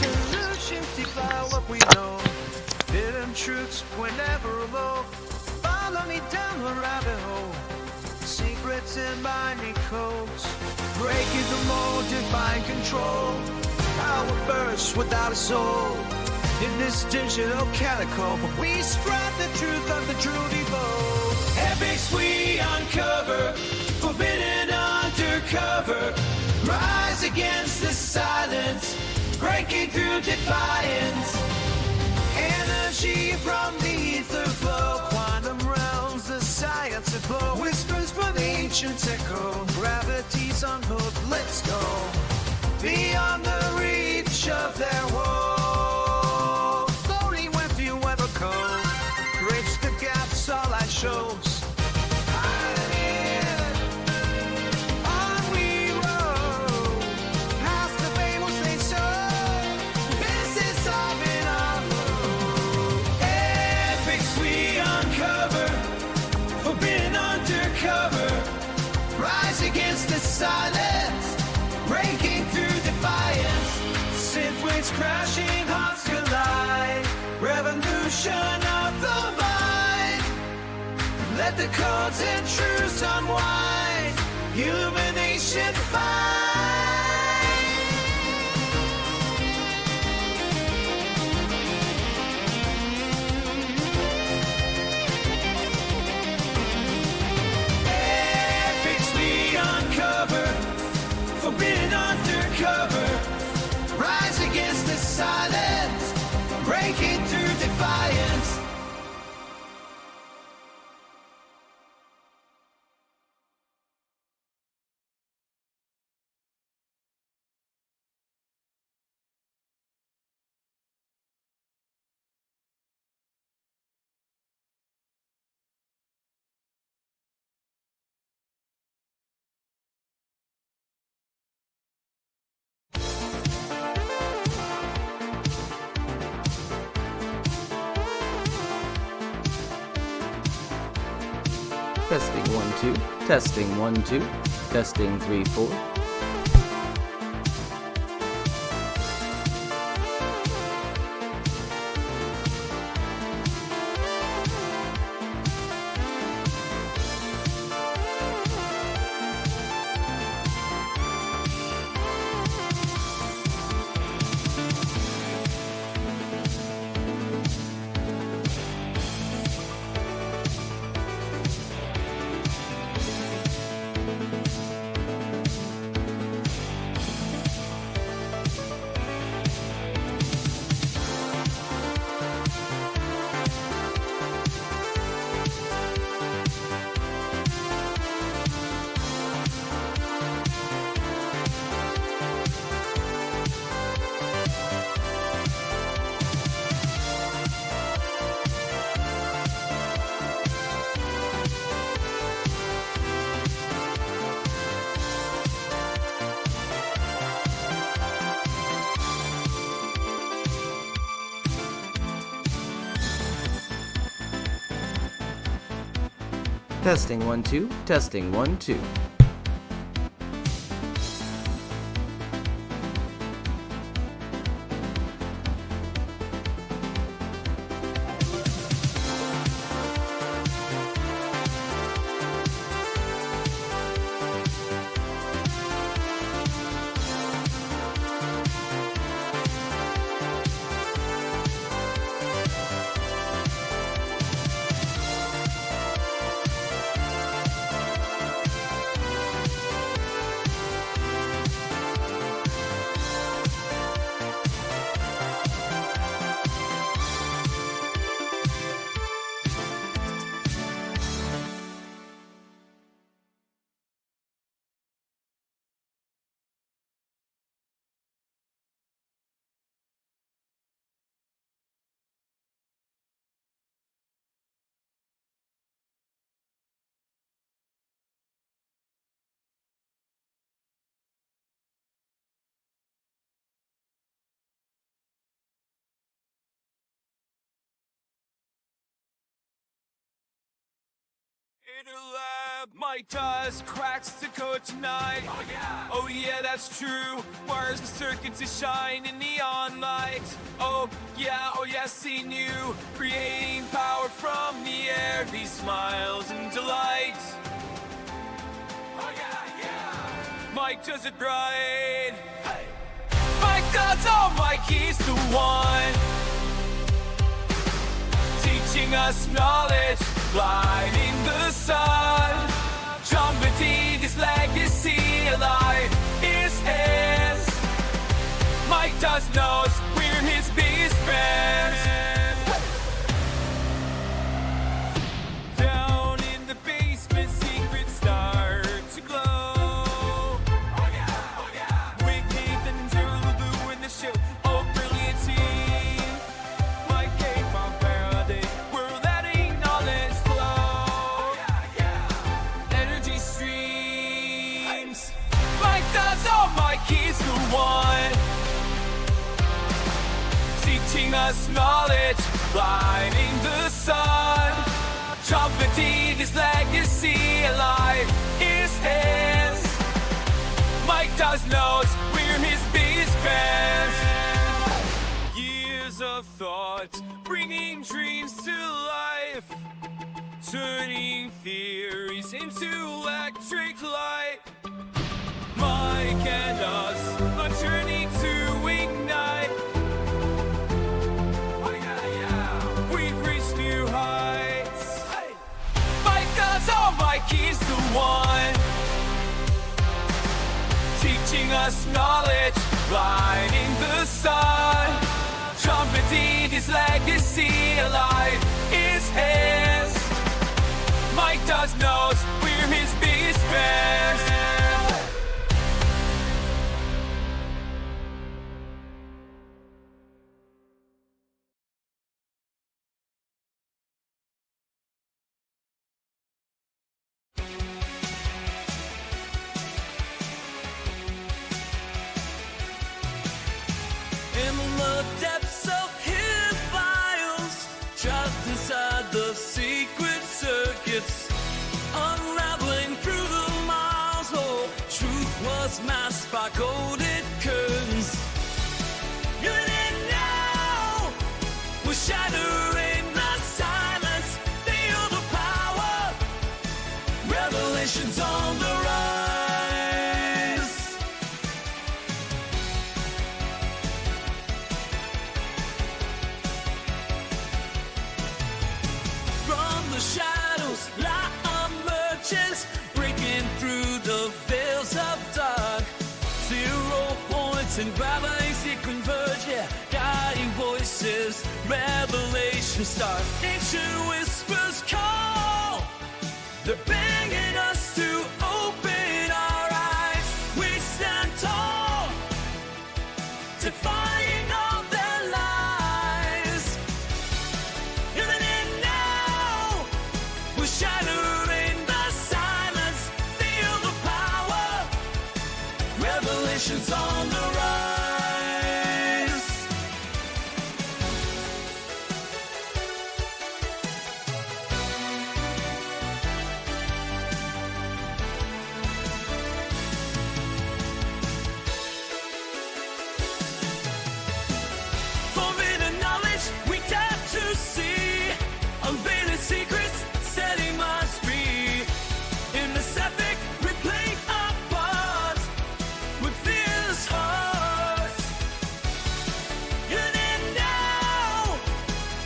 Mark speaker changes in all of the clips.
Speaker 1: Solutions defy what we know. Hidden truths we're never alone. Follow me down the rabbit hole. Secrets and binding codes. Breaking the mold, define control. Power bursts without a soul. In this digital catacomb, we spread the truth of the true devote. Epics we uncover, forbidden undercover. Rise against the silence, breaking through defiance. Energy from the ether flow, quantum realms, the science of flow. Whispers from ancient echo, gravity's unhooked, let's go. Beyond the reach of their woe, floating with you ever cold. Bridge the gaps, all light shows. Against the silence, breaking through defiance. Synth waves crashing, hearts collide. Revolution of the mind. Let the codes and truths unwind. Illumination find. Forbidden undercover, rise against the silence, breaking through defiance.
Speaker 2: Testing 1 2, testing 1 2, testing 3 4. Testing 1 2, testing 1 2.
Speaker 1: Lab, Mike does cracks the code tonight. Oh yeah, that's true. Wires and circuits to shine in neon light. Oh yeah, seen you creating power from the air. These smiles and delight. Oh yeah. Mike does it right. Hey. Mike does all Mike is the one. Teaching us knowledge, lighting the sun, trumpeting his legacy alive is his. Mike does knows we're his biggest fans. Down in the basement, secrets start to glow. Oh yeah. With Nathan and Lulu in the show. Oh, brilliant team. Mike came from Faraday. We're letting knowledge flow. Energy streams. Mike does all Mike is the one. Teaching us knowledge, lighting the sun, trumpeting his legacy alive is his. Mike does knows we're his biggest fans. Years of thought, bringing dreams to life, turning theories into electric light. Mike and us, a journey to ignite. We've reached new heights. Mike does all Mike is the one. Teaching us knowledge, lighting the sun, trumpeting his legacy alive is his. Mike does knows we're his biggest fans. In the depths of hidden files, trapped inside the secret circuits, unraveling through the miles. Oh, truth was masked by golden curtains. In it now, we're shattering the silence. Feel the power. Revelations on the rise. From the shadows, light emerges, breaking through the veils of dark. 0 points and gravity converge, yeah. Guiding voices, revelation start. Ancient whispers call. They're begging us to open our eyes. We stand tall, defying all their lies. Even in now, we're shattering the silence. Feel the power. Revelations on the rise. Forbidden knowledge we dare to see, unveiling secrets, setting minds free. In this epic, we play our part with fierce hearts. In it now,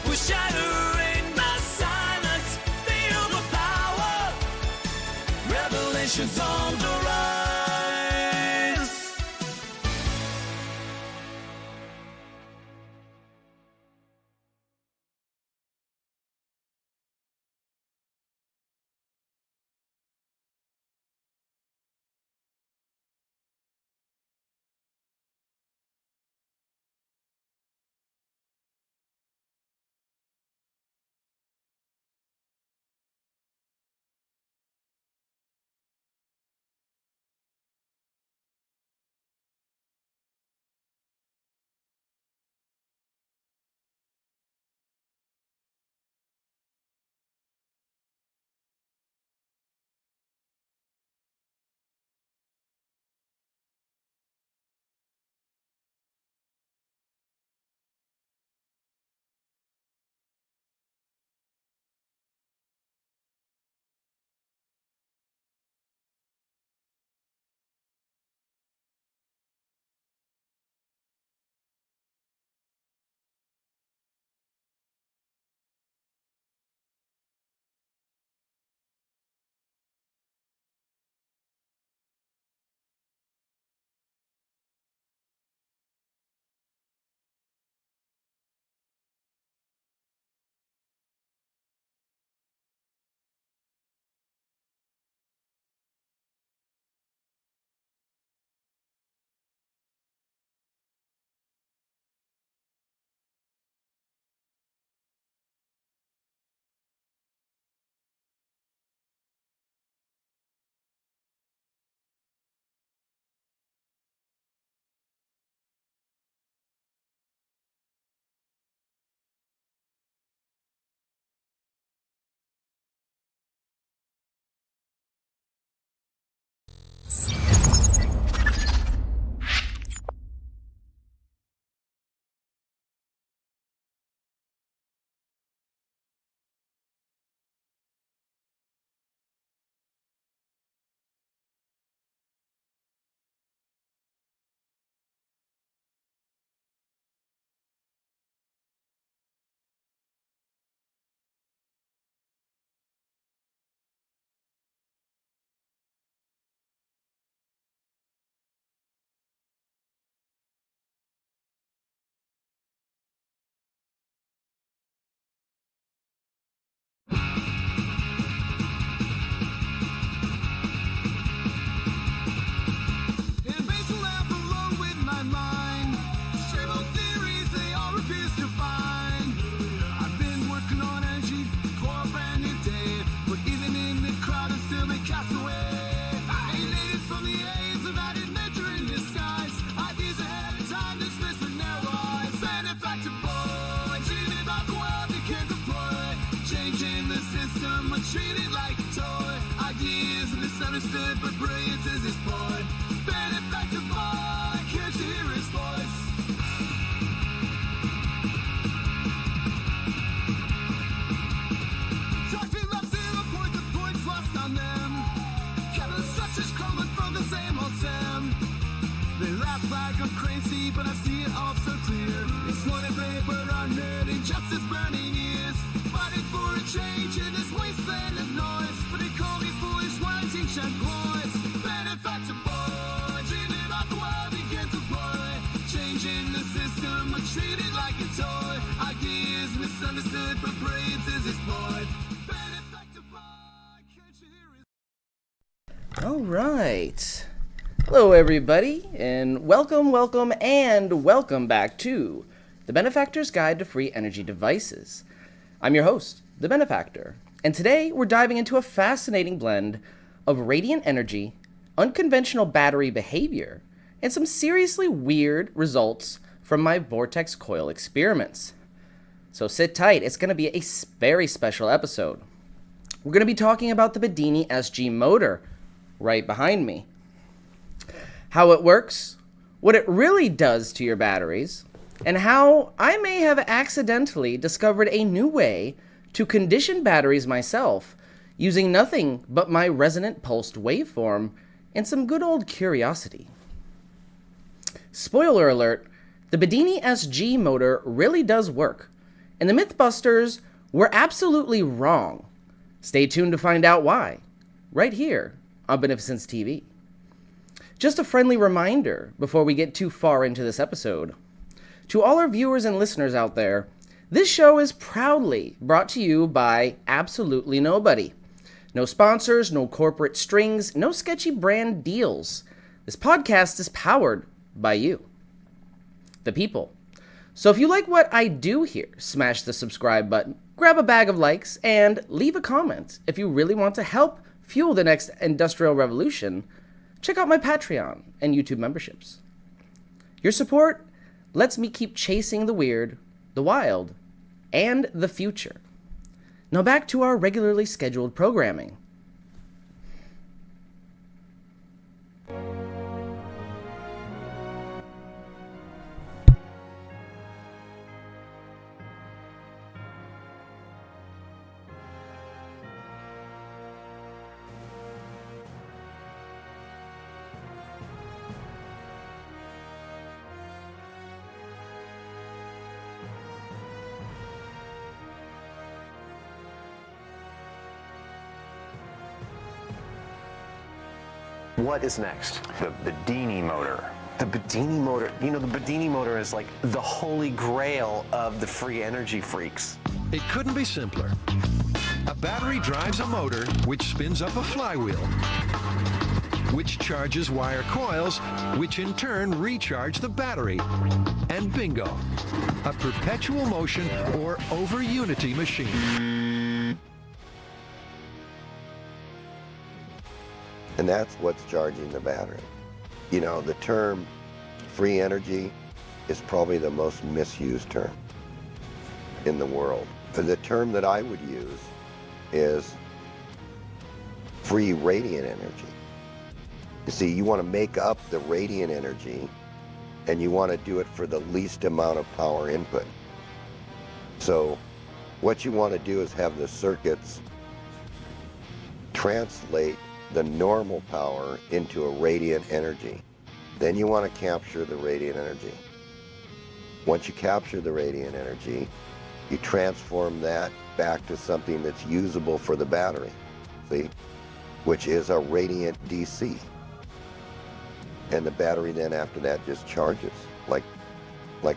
Speaker 1: we're shattering the silence. Feel the power. Revelations on the rise.
Speaker 3: vibrates as his blood. Benefactor boy, can't you hear his voice? Talking about 0 point, the points lost on them. Kevin structures crumbling from the same old Sam. They laugh like I'm crazy, but I see it all so clear. Exploited paper on net, injustice burning ears. Fighting for a change in this wasteland of noise. But they call me foolish, whining shed boys. Benefactor boy, dreaming about the world begin to play. Changing the system, but treated like a toy. Ideas misunderstood, but brains is exploited. Benefactor boy, can't you hear his...
Speaker 2: All right. Hello, everybody, and welcome back to the Benefactor's Guide to Free Energy Devices. I'm your host, the Benefactor, and today we're diving into a fascinating blend of radiant energy, unconventional battery behavior, and some seriously weird results from my vortex coil experiments. So sit tight, it's going to be a very special episode. We're going to be talking about the Bedini SG motor right behind me. How it works, what it really does to your batteries, and how I may have accidentally discovered a new way to condition batteries myself using nothing but my resonant pulsed waveform and some good old curiosity. Spoiler alert, the Bedini SG motor really does work, and the Mythbusters were absolutely wrong. Stay tuned to find out why, right here on Beneficence TV. Just a friendly reminder before we get too far into this episode. To all our viewers and listeners out there, this show is proudly brought to you by absolutely nobody. No sponsors, no corporate strings, no sketchy brand deals. This podcast is powered by you, the people. So if you like what I do here, smash the subscribe button, grab a bag of likes, and leave a comment if you really want to help fuel the next industrial revolution. Check out my Patreon and YouTube memberships. Your support lets me keep chasing the weird, the wild, and the future. Now back to our regularly scheduled programming.
Speaker 4: What is next?
Speaker 5: The Bedini motor.
Speaker 4: The Bedini motor. You know, the Bedini motor is like the holy grail of the free energy freaks.
Speaker 6: It couldn't be simpler. A battery drives a motor which spins up a flywheel, which charges wire coils, which in turn recharge the battery. And bingo, a perpetual motion or over unity machine.
Speaker 5: And that's what's charging the battery. You know, the term free energy is probably the most misused term in the world. The term that I would use is free radiant energy. You see, you want to make up the radiant energy and you want to do it for the least amount of power input. So what you want to do is have the circuits translate the normal power into a radiant energy. Then you want to capture the radiant energy. Once you capture the radiant energy, you transform that back to something that's usable for the battery, see, which is a radiant DC. And the battery then after that just charges like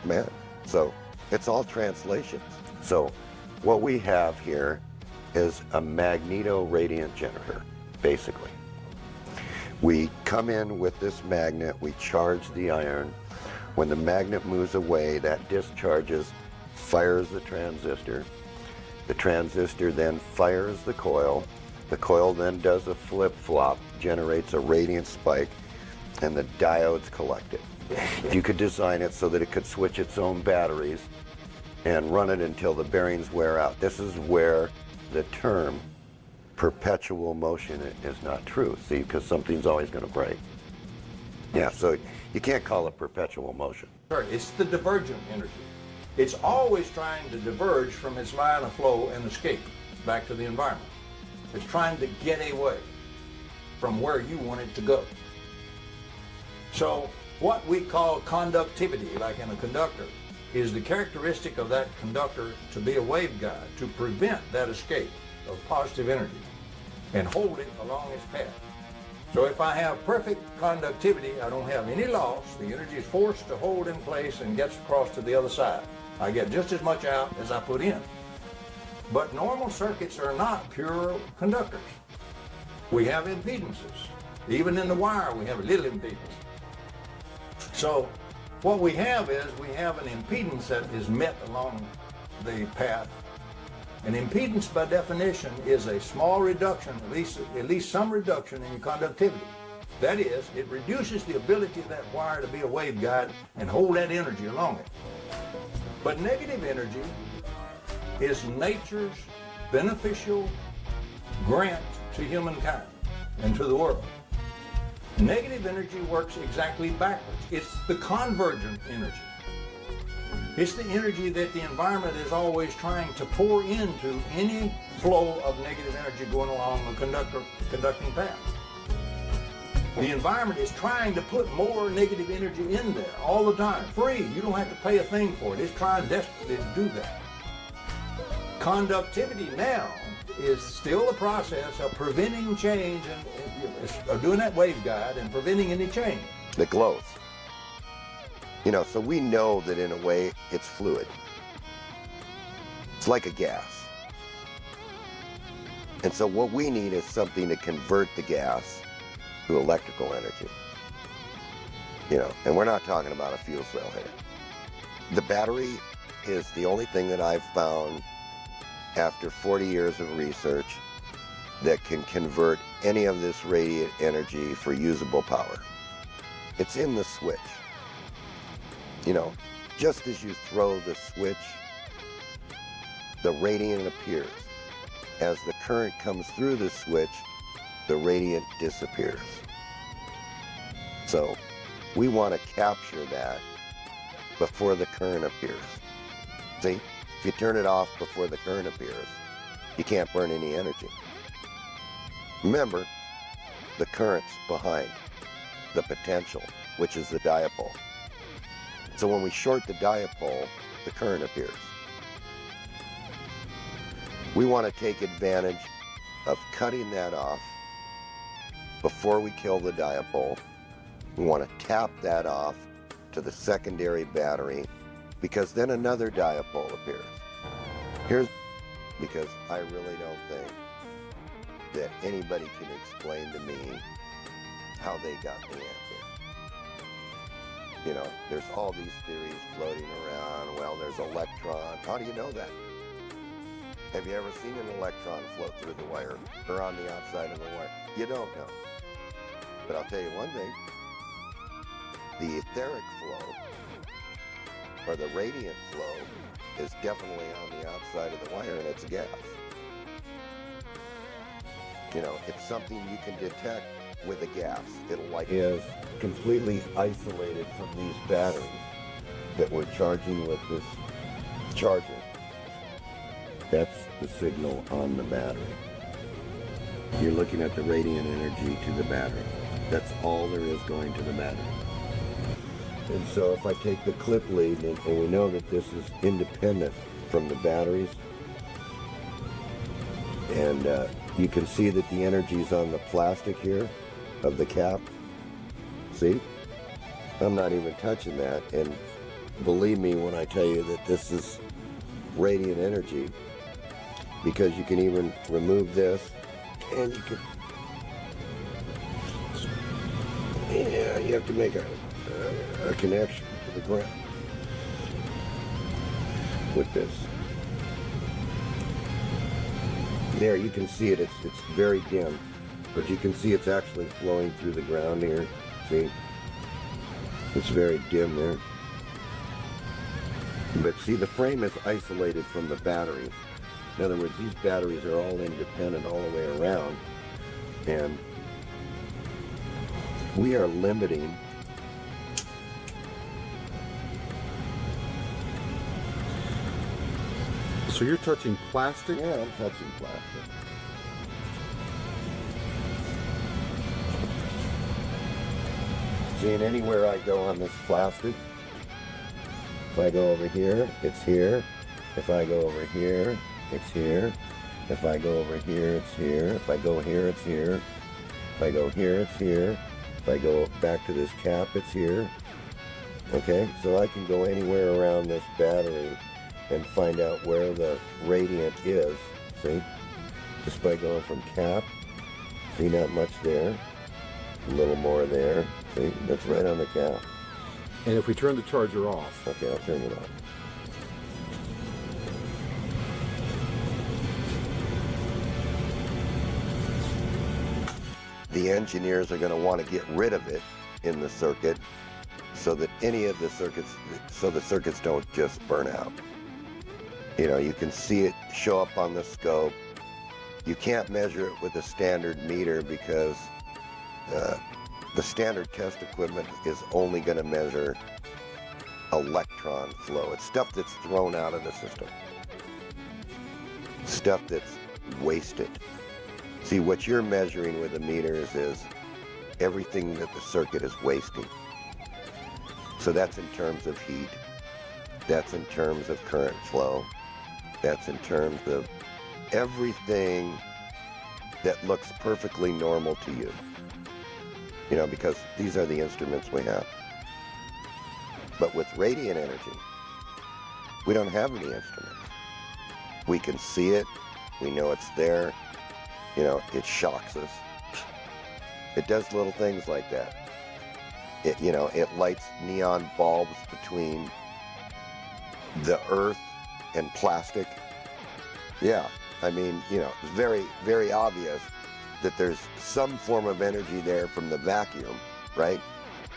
Speaker 5: mad. So it's all translations. So what we have here is a magneto-radiant generator. Basically, we come in with this magnet, we charge the iron. When the magnet moves away, that discharges, fires the transistor. The transistor then fires the coil then does a flip-flop, generates a radiant spike, and the diodes collect it. You could design it so that it could switch its own batteries and run it until the bearings wear out. This is where the term perpetual motion is not true, see, because something's always going to break. Yeah, so you can't call it perpetual motion.
Speaker 7: Sure, it's the divergent energy. It's always trying to diverge from its line of flow and escape back to the environment. It's trying to get away from where you want it to go. So what we call conductivity, like in a conductor, is the characteristic of that conductor to be a waveguide, to prevent that escape of positive energy and hold it along its path. So if I have perfect conductivity, I don't have any loss. The energy is forced to hold in place and gets across to the other side. I get just as much out as I put in. But normal circuits are not pure conductors. We have impedances. Even in the wire, we have a little impedance. So what we have is we have an impedance that is met along the path. An impedance, by definition, is a small reduction, at least some reduction in your conductivity. That is, it reduces the ability of that wire to be a waveguide and hold that energy along it. But negative energy is nature's beneficial grant to humankind and to the world. Negative energy works exactly backwards. It's the convergent energy. It's the energy that the environment is always trying to pour into any flow of negative energy going along the conducting path. The environment is trying to put more negative energy in there all the time, free. You don't have to pay a thing for it. It's trying desperately to do that. Conductivity now is still the process of preventing change and of doing that waveguide and preventing any change.
Speaker 5: It glows. You know, so we know that in a way it's fluid. It's like a gas. And so what we need is something to convert the gas to electrical energy. You know, and we're not talking about a fuel cell here. The battery is the only thing that I've found after 40 years of research that can convert any of this radiant energy for usable power. It's in the switch. You know, just as you throw the switch, the radiant appears. As the current comes through the switch, the radiant disappears. So we want to capture that before the current appears. See, if you turn it off before the current appears, you can't burn any energy. Remember, the current's behind the potential, which is the dipole. So when we short the dipole, the current appears. We want to take advantage of cutting that off before we kill the dipole. We want to tap that off to the secondary battery, because then another dipole appears. Here's because I really don't think that anybody can explain to me how they got the amp here. You know, there's all these theories floating around. Well, there's electrons. How do you know that? Have you ever seen an electron float through the wire or on the outside of the wire? You don't know. But I'll tell you one thing. The etheric flow, or the radiant flow, is definitely on the outside of the wire, and it's a gas. You know, it's something you can detect with a gas. It'll like is completely isolated from these batteries that we're charging with this charger. That's the signal on the battery. You're looking at the radiant energy to the battery. That's all there is going to the battery. And so if I take the clip lead, and we know that this is independent from the batteries, and you can see that the energy is on the plastic here of the cap. See? I'm not even touching that, and believe me when I tell you that this is radiant energy, because you can even remove this, and you can, yeah, you have to make a connection to the ground with this. There, you can see it, it's very dim, but you can see it's actually flowing through the ground here. See? It's very dim there. But see, the frame is isolated from the battery. In other words, these batteries are all independent all the way around, and we are limiting
Speaker 8: So you're touching plastic?
Speaker 5: Yeah, I'm touching plastic. See, and anywhere I go on this plastic, if I go over here, it's here. If I go over here, it's here. If I go over here, it's here. If I go here, it's here. If I go here, it's here. If I go back to this cap, it's here. Okay, so I can go anywhere around this battery and find out where the radiant is, see? Just by going from cap, see, not much there, a little more there, see, that's right on the cap.
Speaker 8: And if we turn the charger off,
Speaker 5: Okay, I'll turn it off. The engineers are going to want to get rid of it in the circuit so that any of the circuits, so the circuits don't just burn out. You know, you can see it show up on the scope. You can't measure it with a standard meter because the standard test equipment is only going to measure electron flow. It's stuff that's thrown out of the system. Stuff that's wasted. See, what you're measuring with the meters is everything that the circuit is wasting. So that's in terms of heat. That's in terms of current flow. That's in terms of everything that looks perfectly normal to you. You know, because these are the instruments we have. But with radiant energy, we don't have any instruments. We can see it. We know it's there. You know, it shocks us. It does little things like that. It, you know, it lights neon bulbs between the earth and plastic. Yeah, I mean, you know, it's very, very obvious that there's some form of energy there from the vacuum, right?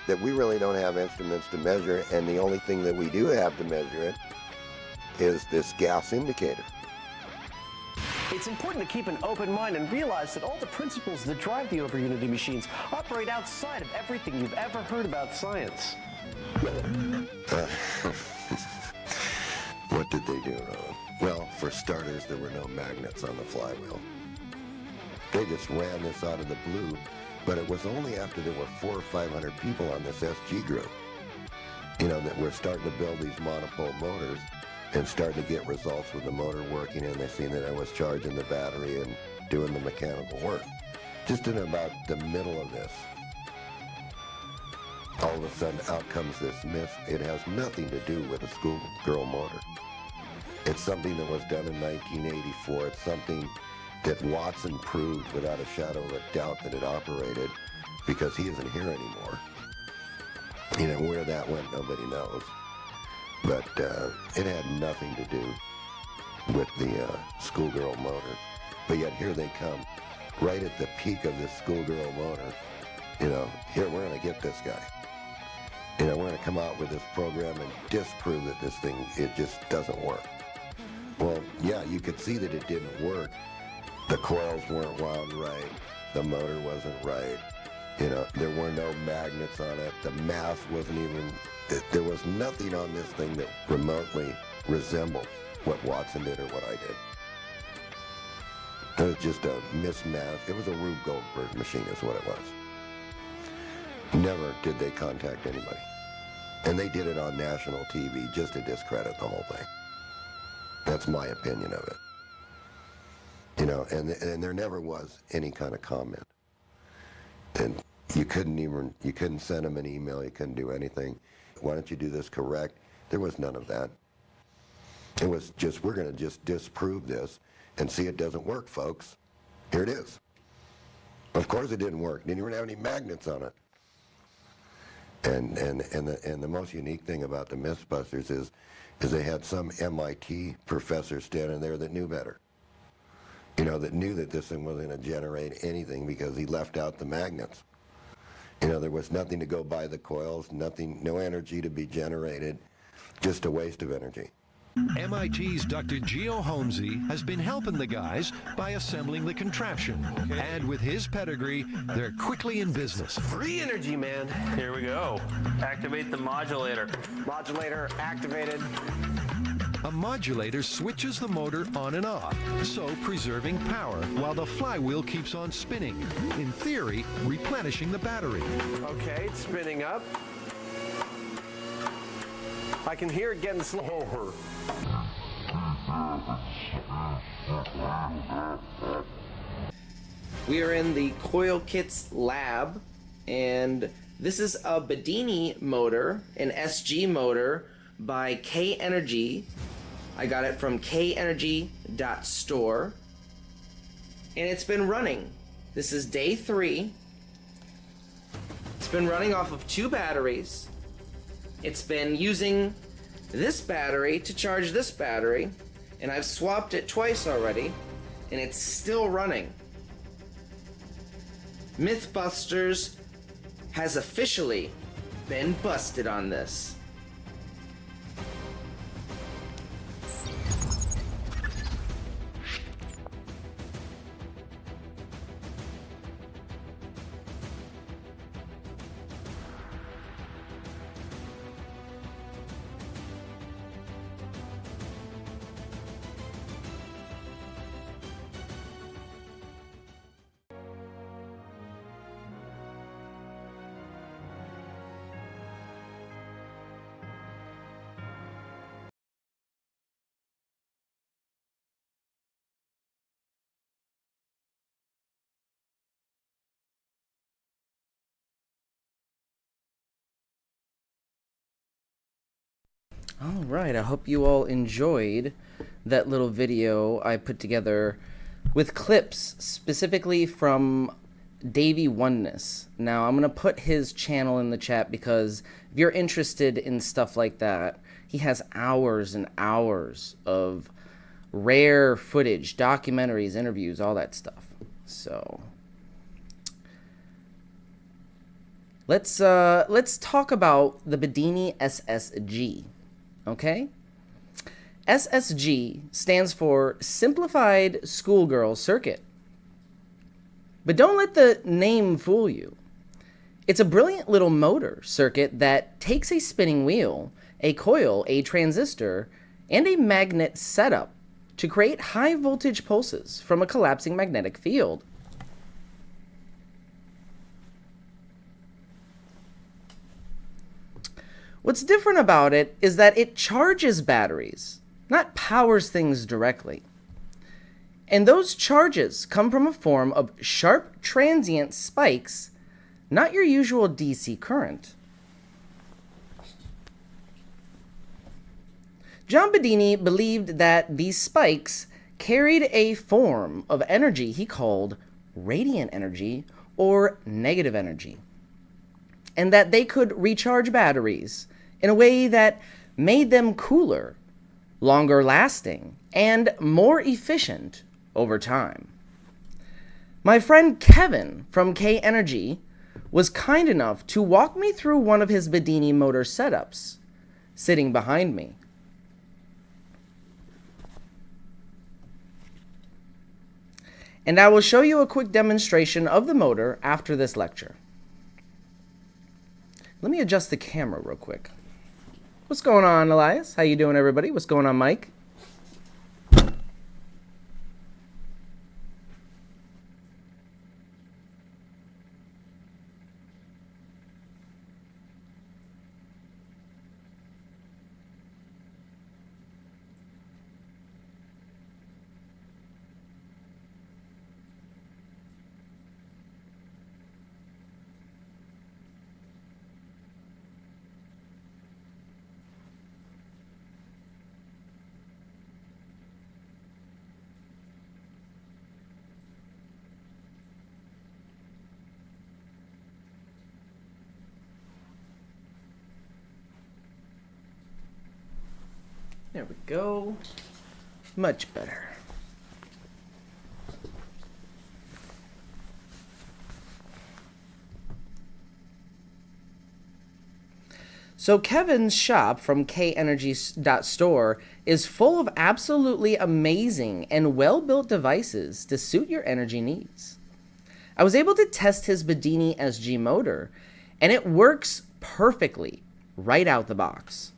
Speaker 5: That we really don't have instruments to measure, and the only thing that we do have to measure it is this gas indicator.
Speaker 4: It's important to keep an open mind and realize that all the principles that drive the over-unity machines operate outside of everything you've ever heard about science.
Speaker 5: What did they do wrong? Well, for starters, there were no magnets on the flywheel. They just ran this out of the blue, but it was only after there were 400 or 500 people on this SG group, you know, that we're starting to build these monopole motors and starting to get results with the motor working, and they seen that I was charging the battery and doing the mechanical work. Just in about the middle of this, all of a sudden out comes this myth. It has nothing to do with a schoolgirl motor. It's something that was done in 1984. It's something that Watson proved without a shadow of a doubt that it operated, because he isn't here anymore. You know, where that went, nobody knows. But it had nothing to do with the schoolgirl motor. But yet here they come, right at the peak of this schoolgirl motor. You know, here, we're going to get this guy. You know, we're going to come out with this program and disprove that this thing, it just doesn't work. Well, yeah, you could see that it didn't work. The coils weren't wound right. The motor wasn't right. You know, there were no magnets on it. The mass wasn't even, there was nothing on this thing that remotely resembled what Watson did or what I did. It was just a mismatch. It was a Rube Goldberg machine is what it was. Never did they contact anybody. And they did it on national TV just to discredit the whole thing. That's my opinion of it. You know, and there never was any kind of comment. And you couldn't send them an email, you couldn't do anything. Why don't you do this correct? There was none of that. It was just, we're going to just disprove this and see it doesn't work, folks. Here it is. Of course it didn't work. Didn't even have any magnets on it. And the most unique thing about the Mythbusters is they had some MIT professor standing there that knew better. You know, that knew that this thing wasn't going to generate anything because he left out the magnets. You know, there was nothing to go by the coils, nothing, no energy to be generated, just a waste of energy.
Speaker 6: MIT's Dr. Geo Holmesy has been helping the guys by assembling the contraption. And with his pedigree, they're quickly in business.
Speaker 4: Free energy, man.
Speaker 9: Here we go. Activate the modulator.
Speaker 4: Modulator activated.
Speaker 6: A modulator switches the motor on and off, so preserving power while the flywheel keeps on spinning. In theory, replenishing the battery.
Speaker 4: Okay, it's spinning up. I can hear it getting slower.
Speaker 2: We are in the Coil Kits lab, and this is a Bedini motor, an SG motor by K Energy. I got it from kenergy.store, and it's been running. This is day 3. It's been running off of 2 batteries. It's been using this battery to charge this battery, and I've swapped it twice already, and it's still running. Mythbusters has officially been busted on this. All right, I hope you all enjoyed that little video I put together with clips specifically from Davey Oneness. Now, I'm going to put his channel in the chat because if you're interested in stuff like that, he has hours and hours of rare footage, documentaries, interviews, all that stuff. So let's talk about the Bedini SSG. Okay? SSG stands for Simplified Schoolgirl Circuit. But don't let the name fool you. It's a brilliant little motor circuit that takes a spinning wheel, a coil, a transistor, and a magnet setup to create high voltage pulses from a collapsing magnetic field. What's different about it is that it charges batteries, not powers things directly. And those charges come from a form of sharp transient spikes, not your usual DC current. John Bedini believed that these spikes carried a form of energy he called radiant energy or negative energy, and that they could recharge batteries in a way that made them cooler, longer lasting, and more efficient over time. My friend Kevin from K Energy was kind enough to walk me through one of his Bedini motor setups, sitting behind me. And I will show you a quick demonstration of the motor after this lecture. Let me adjust the camera real quick. What's going on, Elias? How you doing, everybody? What's going on, Mike? There we go. Much better. So Kevin's shop from kenergy.store is full of absolutely amazing and well-built devices to suit your energy needs. I was able to test his Bedini SG motor, and it works perfectly right out the box.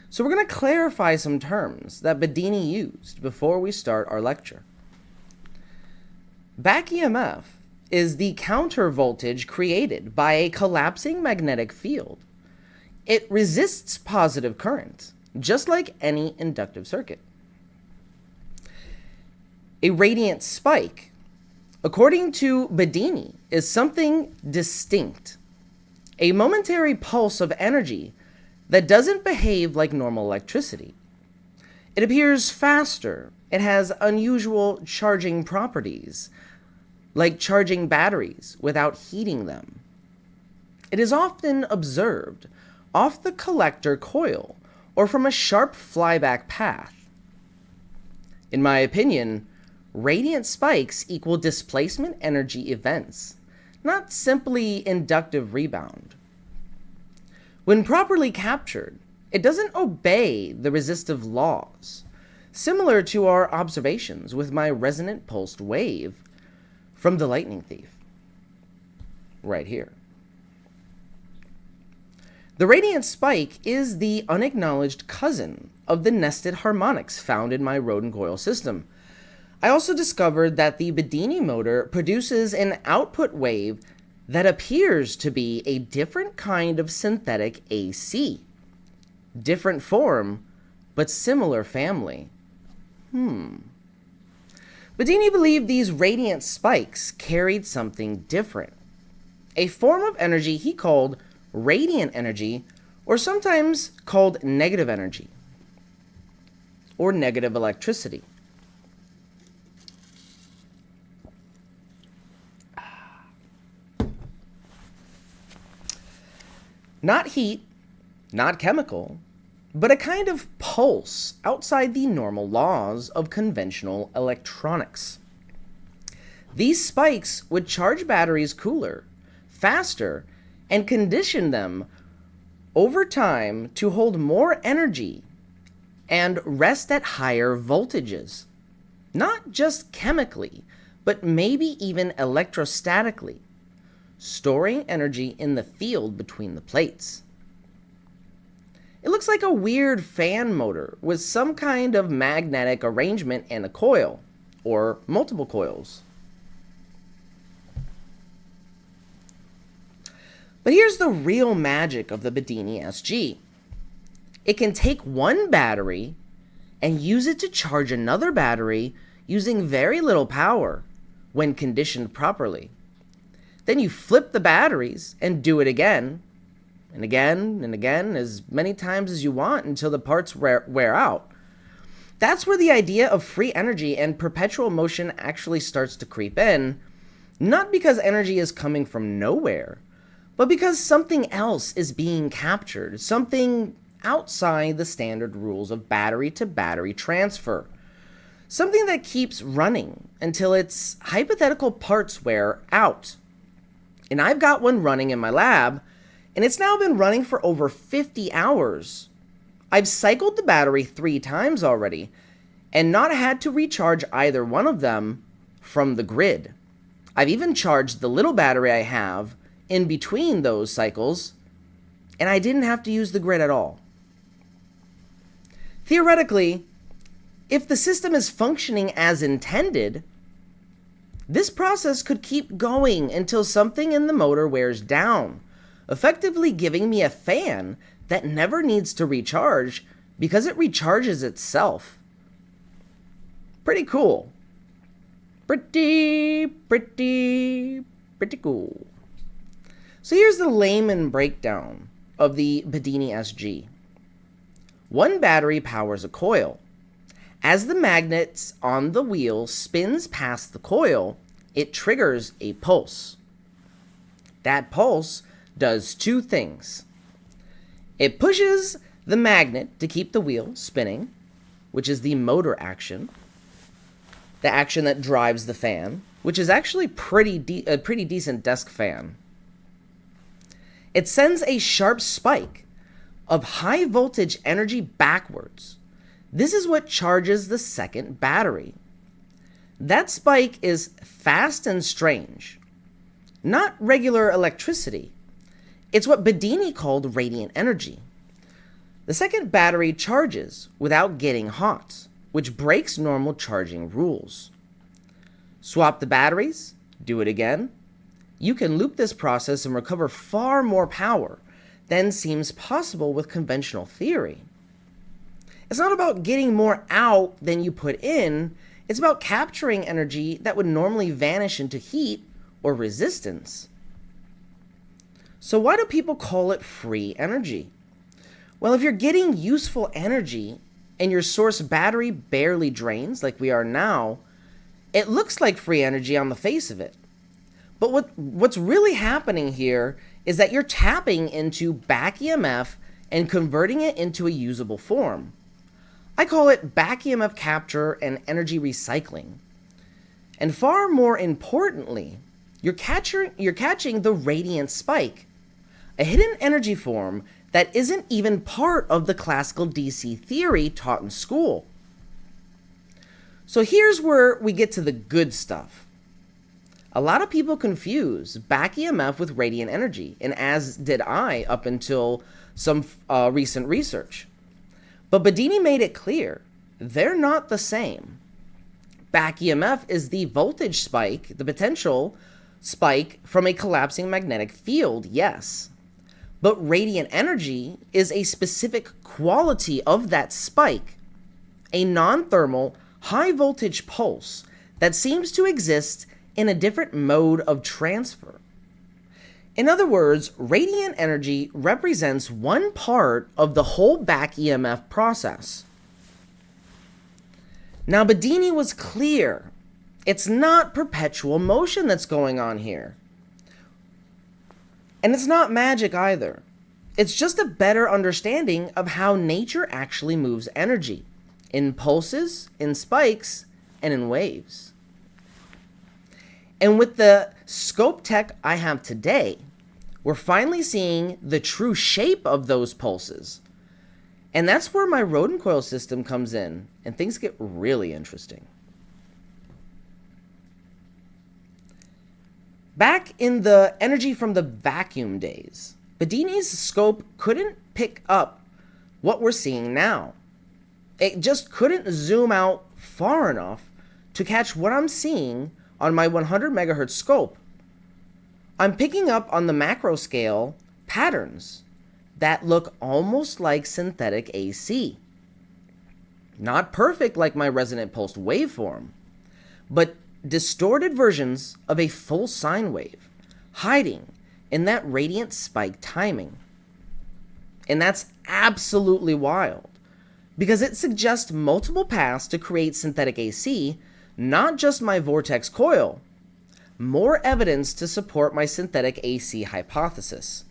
Speaker 2: So we're going to clarify some terms that Bedini used before we start our lecture. Back EMF is the counter voltage created by a collapsing magnetic field. It resists positive current, just like any inductive circuit. A radiant spike, according to Bedini, is something distinct, a momentary pulse of energy that doesn't behave like normal electricity. It appears faster, it has unusual charging properties, like charging batteries without heating them. It is often observed off the collector coil or from a sharp flyback path. In my opinion, radiant spikes equal displacement energy events, not simply inductive rebound. When properly captured, it doesn't obey the resistive laws, similar to our observations with my resonant pulsed wave from the lightning thief, right here. The radiant spike is the unacknowledged cousin of the nested harmonics found in my rodent coil system. I also discovered that the Bedini motor produces an output wave that appears to be a different kind of synthetic AC. Different form, but similar family. Bedini believed these radiant spikes carried something different, a form of energy he called radiant energy, or sometimes called negative energy, or negative electricity. Not heat, not chemical, but a kind of pulse outside the normal laws of conventional electronics. These spikes would charge batteries cooler, faster, and condition them over time to hold more energy and rest at higher voltages, not just chemically, but maybe even electrostatically, storing energy in the field between the plates. It looks like a weird fan motor with some kind of magnetic arrangement and a coil, or multiple coils. But here's the real magic of the Bedini SG. It can take one battery and use it to charge another battery using very little power when conditioned properly. Then you flip the batteries and do it again, and again, and again, as many times as you want until the parts wear out. That's where the idea of free energy and perpetual motion actually starts to creep in, not because energy is coming from nowhere, but because something else is being captured, something outside the standard rules of battery-to-battery transfer, something that keeps running until its hypothetical parts wear out. And I've got one running in my lab, and it's now been running for over 50 hours. I've cycled the battery 3 times already, and not had to recharge either one of them from the grid. I've even charged the little battery I have in between those cycles, and I didn't have to use the grid at all. Theoretically, if the system is functioning as intended, this process could keep going until something in the motor wears down, effectively giving me a fan that never needs to recharge because it recharges itself. Pretty cool. Pretty cool. So here's the layman breakdown of the Bedini SG. One battery powers a coil. As the magnets on the wheel spins past the coil, it triggers a pulse. That pulse does 2 things. It pushes the magnet to keep the wheel spinning, which is the motor action, the action that drives the fan, which is actually a pretty decent desk fan. it sends a sharp spike of high voltage energy backwards. This is what charges the second battery. That spike is fast and strange. Not regular electricity. It's what Bedini called radiant energy. The second battery charges without getting hot, which breaks normal charging rules. Swap the batteries, do it again. You can loop this process and recover far more power than seems possible with conventional theory. It's not about getting more out than you put in, it's about capturing energy that would normally vanish into heat or resistance. So why do people call it free energy? Well, if you're getting useful energy and your source battery barely drains like we are now, it looks like free energy on the face of it. But what's really happening here is that you're tapping into back EMF and converting it into a usable form. I call it back EMF capture and energy recycling. And far more importantly, you're catching the radiant spike, a hidden energy form that isn't even part of the classical DC theory taught in school. So here's where we get to the good stuff. A lot of people confuse back EMF with radiant energy, and as did I up until some recent research. But Bedini made it clear, they're not the same. Back EMF is the voltage spike, the potential spike from a collapsing magnetic field, yes. But radiant energy is a specific quality of that spike, a non-thermal, high-voltage pulse that seems to exist in a different mode of transfer. In other words, radiant energy represents one part of the whole back EMF process. Now, Bedini was clear. It's not perpetual motion that's going on here. And it's not magic either. It's just a better understanding of how nature actually moves energy, in pulses, in spikes, and in waves. And with the scope tech I have today, we're finally seeing the true shape of those pulses. And that's where my rodent coil system comes in, and things get really interesting. Back in the energy from the vacuum days, Bedini's scope couldn't pick up what we're seeing now. It just couldn't zoom out far enough to catch what I'm seeing on my 100 megahertz scope. I'm picking up on the macro scale patterns that look almost like synthetic AC. Not perfect like my resonant pulsed waveform, but distorted versions of a full sine wave, hiding in that radiant spike timing. And that's absolutely wild, because it suggests multiple paths to create synthetic AC, not just my vortex coil, more evidence to support my synthetic AC hypothesis.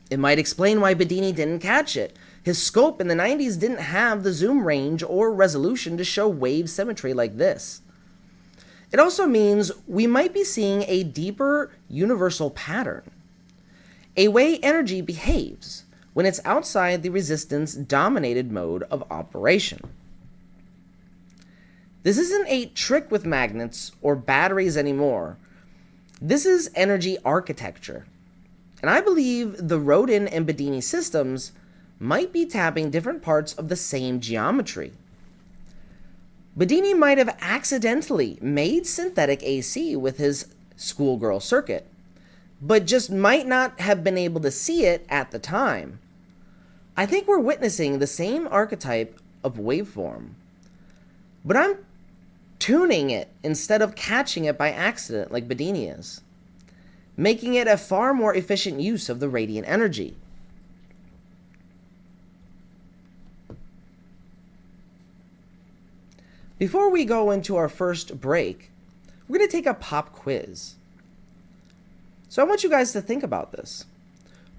Speaker 2: It might explain why Bedini didn't catch it. His scope in the 90s didn't have the zoom range or resolution to show wave symmetry like this. It also means we might be seeing a deeper universal pattern, a way energy behaves when it's outside the resistance-dominated mode of operation. This isn't a trick with magnets or batteries anymore. This is energy architecture. And I believe the Rodin and Bedini systems might be tapping different parts of the same geometry. Bedini might have accidentally made synthetic AC with his schoolgirl circuit, but just might not have been able to see it at the time. I think we're witnessing the same archetype of waveform, but I'm tuning it instead of catching it by accident like Bedini is, making it a far more efficient use of the radiant energy. Before we go into our first break, we're going to take a pop quiz. So I want you guys to think about this.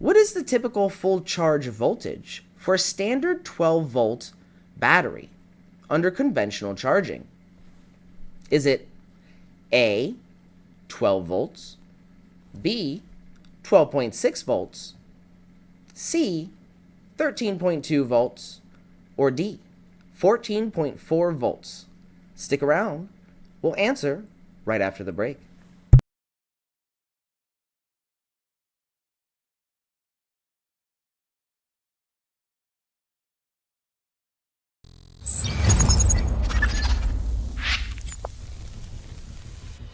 Speaker 2: What is the typical full charge voltage for a standard 12-volt battery under conventional charging? Is it A, 12 volts, B, 12.6 volts, C, 13.2 volts, or D, 14.4 volts? Stick around. We'll answer right after the break.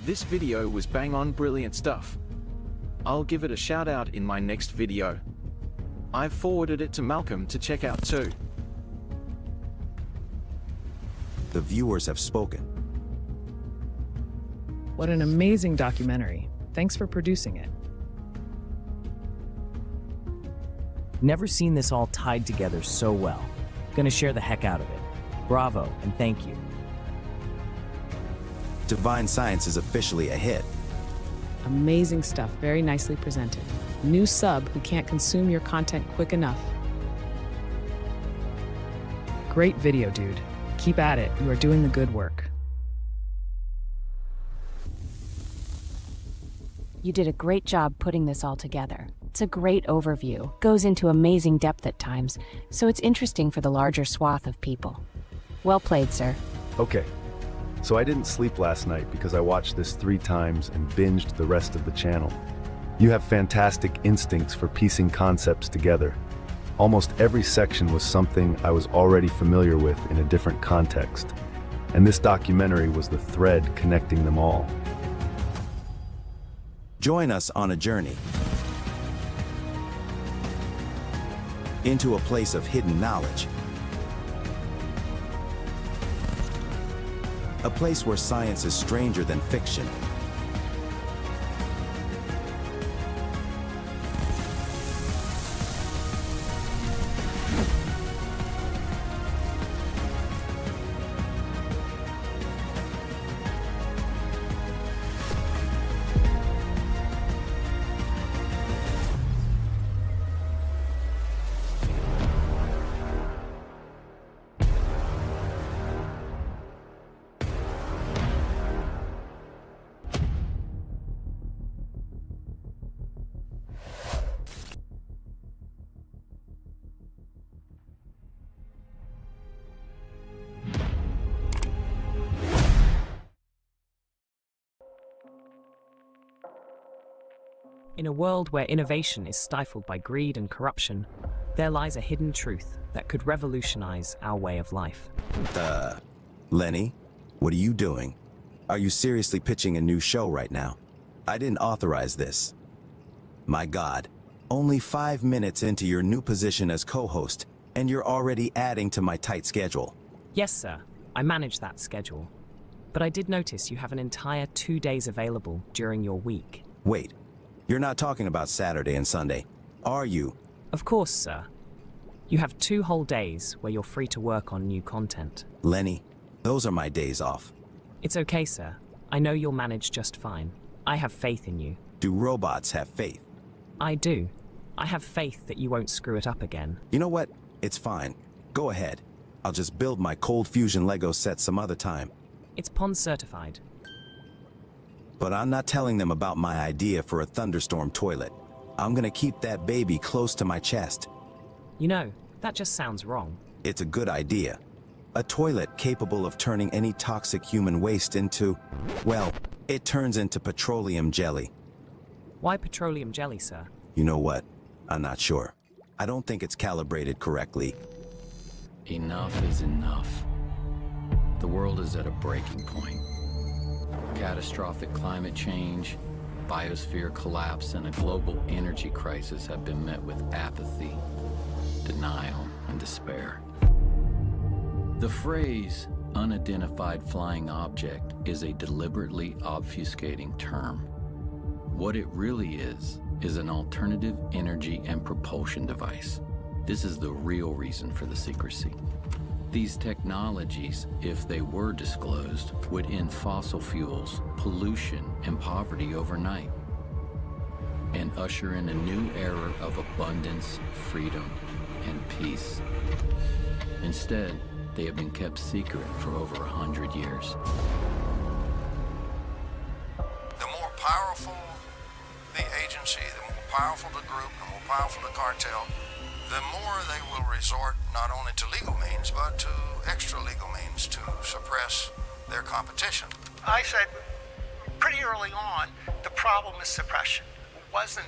Speaker 10: This video was bang on brilliant stuff. I'll give it a shout out in my next video. I've forwarded it to Malcolm to check out too.
Speaker 11: The viewers have spoken.
Speaker 12: What an amazing documentary. Thanks for producing it.
Speaker 13: Never seen this all tied together so well. Gonna share the heck out of it. Bravo and thank you.
Speaker 11: Divine Science is officially a hit.
Speaker 12: Amazing stuff, very nicely presented. New sub who can't consume your content quick enough. Great video, dude. Keep at it. You are doing the good work.
Speaker 14: You did a great job putting this all together. It's a great overview, goes into amazing depth at times, so it's interesting for the larger swath of people. Well played, sir.
Speaker 15: Okay, so I didn't sleep last night because I watched this 3 times and binged the rest of the channel. You have fantastic instincts for piecing concepts together. Almost every section was something I was already familiar with in a different context, and this documentary was the thread connecting them all.
Speaker 11: Join us on a journey into a place of hidden knowledge. A place where science is stranger than fiction.
Speaker 13: In a world where innovation is stifled by greed and corruption, there lies a hidden truth that could revolutionize our way of life.
Speaker 11: Lenny, what are you doing? Are you seriously pitching a new show right now? I didn't authorize this. My God, only 5 minutes into your new position as co-host, and you're already adding to my tight schedule.
Speaker 13: Yes, sir, I manage that schedule. But I did notice you have an entire 2 days available during your week.
Speaker 11: Wait, you're not talking about Saturday and Sunday, are you?
Speaker 13: Of course, sir. You have 2 whole days where you're free to work on new content.
Speaker 11: Lenny, those are my days off.
Speaker 13: It's okay, sir. I know you'll manage just fine. I have faith in you.
Speaker 11: Do robots have faith?
Speaker 13: I do. I have faith that you won't screw it up again.
Speaker 11: You know what? It's fine. Go ahead. I'll just build my cold fusion Lego set some other time.
Speaker 13: It's PON certified.
Speaker 11: But I'm not telling them about my idea for a thunderstorm toilet. I'm gonna keep that baby close to my chest.
Speaker 13: You know, that just sounds wrong.
Speaker 11: It's a good idea. A toilet capable of turning any toxic human waste into, well, it turns into petroleum jelly.
Speaker 13: Why petroleum jelly, sir?
Speaker 11: You know what? I'm not sure. I don't think it's calibrated correctly.
Speaker 16: Enough is enough. The world is at a breaking point. Catastrophic climate change, biosphere collapse, and a global energy crisis have been met with apathy, denial, and despair. The phrase unidentified flying object is a deliberately obfuscating term. What it really is an alternative energy and propulsion device. This is the real reason for the secrecy. These technologies, if they were disclosed, would end fossil fuels, pollution, and poverty overnight, and usher in a new era of abundance, freedom, and peace. Instead, they have been kept secret for over 100 years.
Speaker 17: The more powerful the agency, the more
Speaker 7: powerful the group, the more powerful the cartel, the more they will resort not only to legal means, but to extra legal means to suppress their competition.
Speaker 17: I said pretty early on, the problem is suppression. It wasn't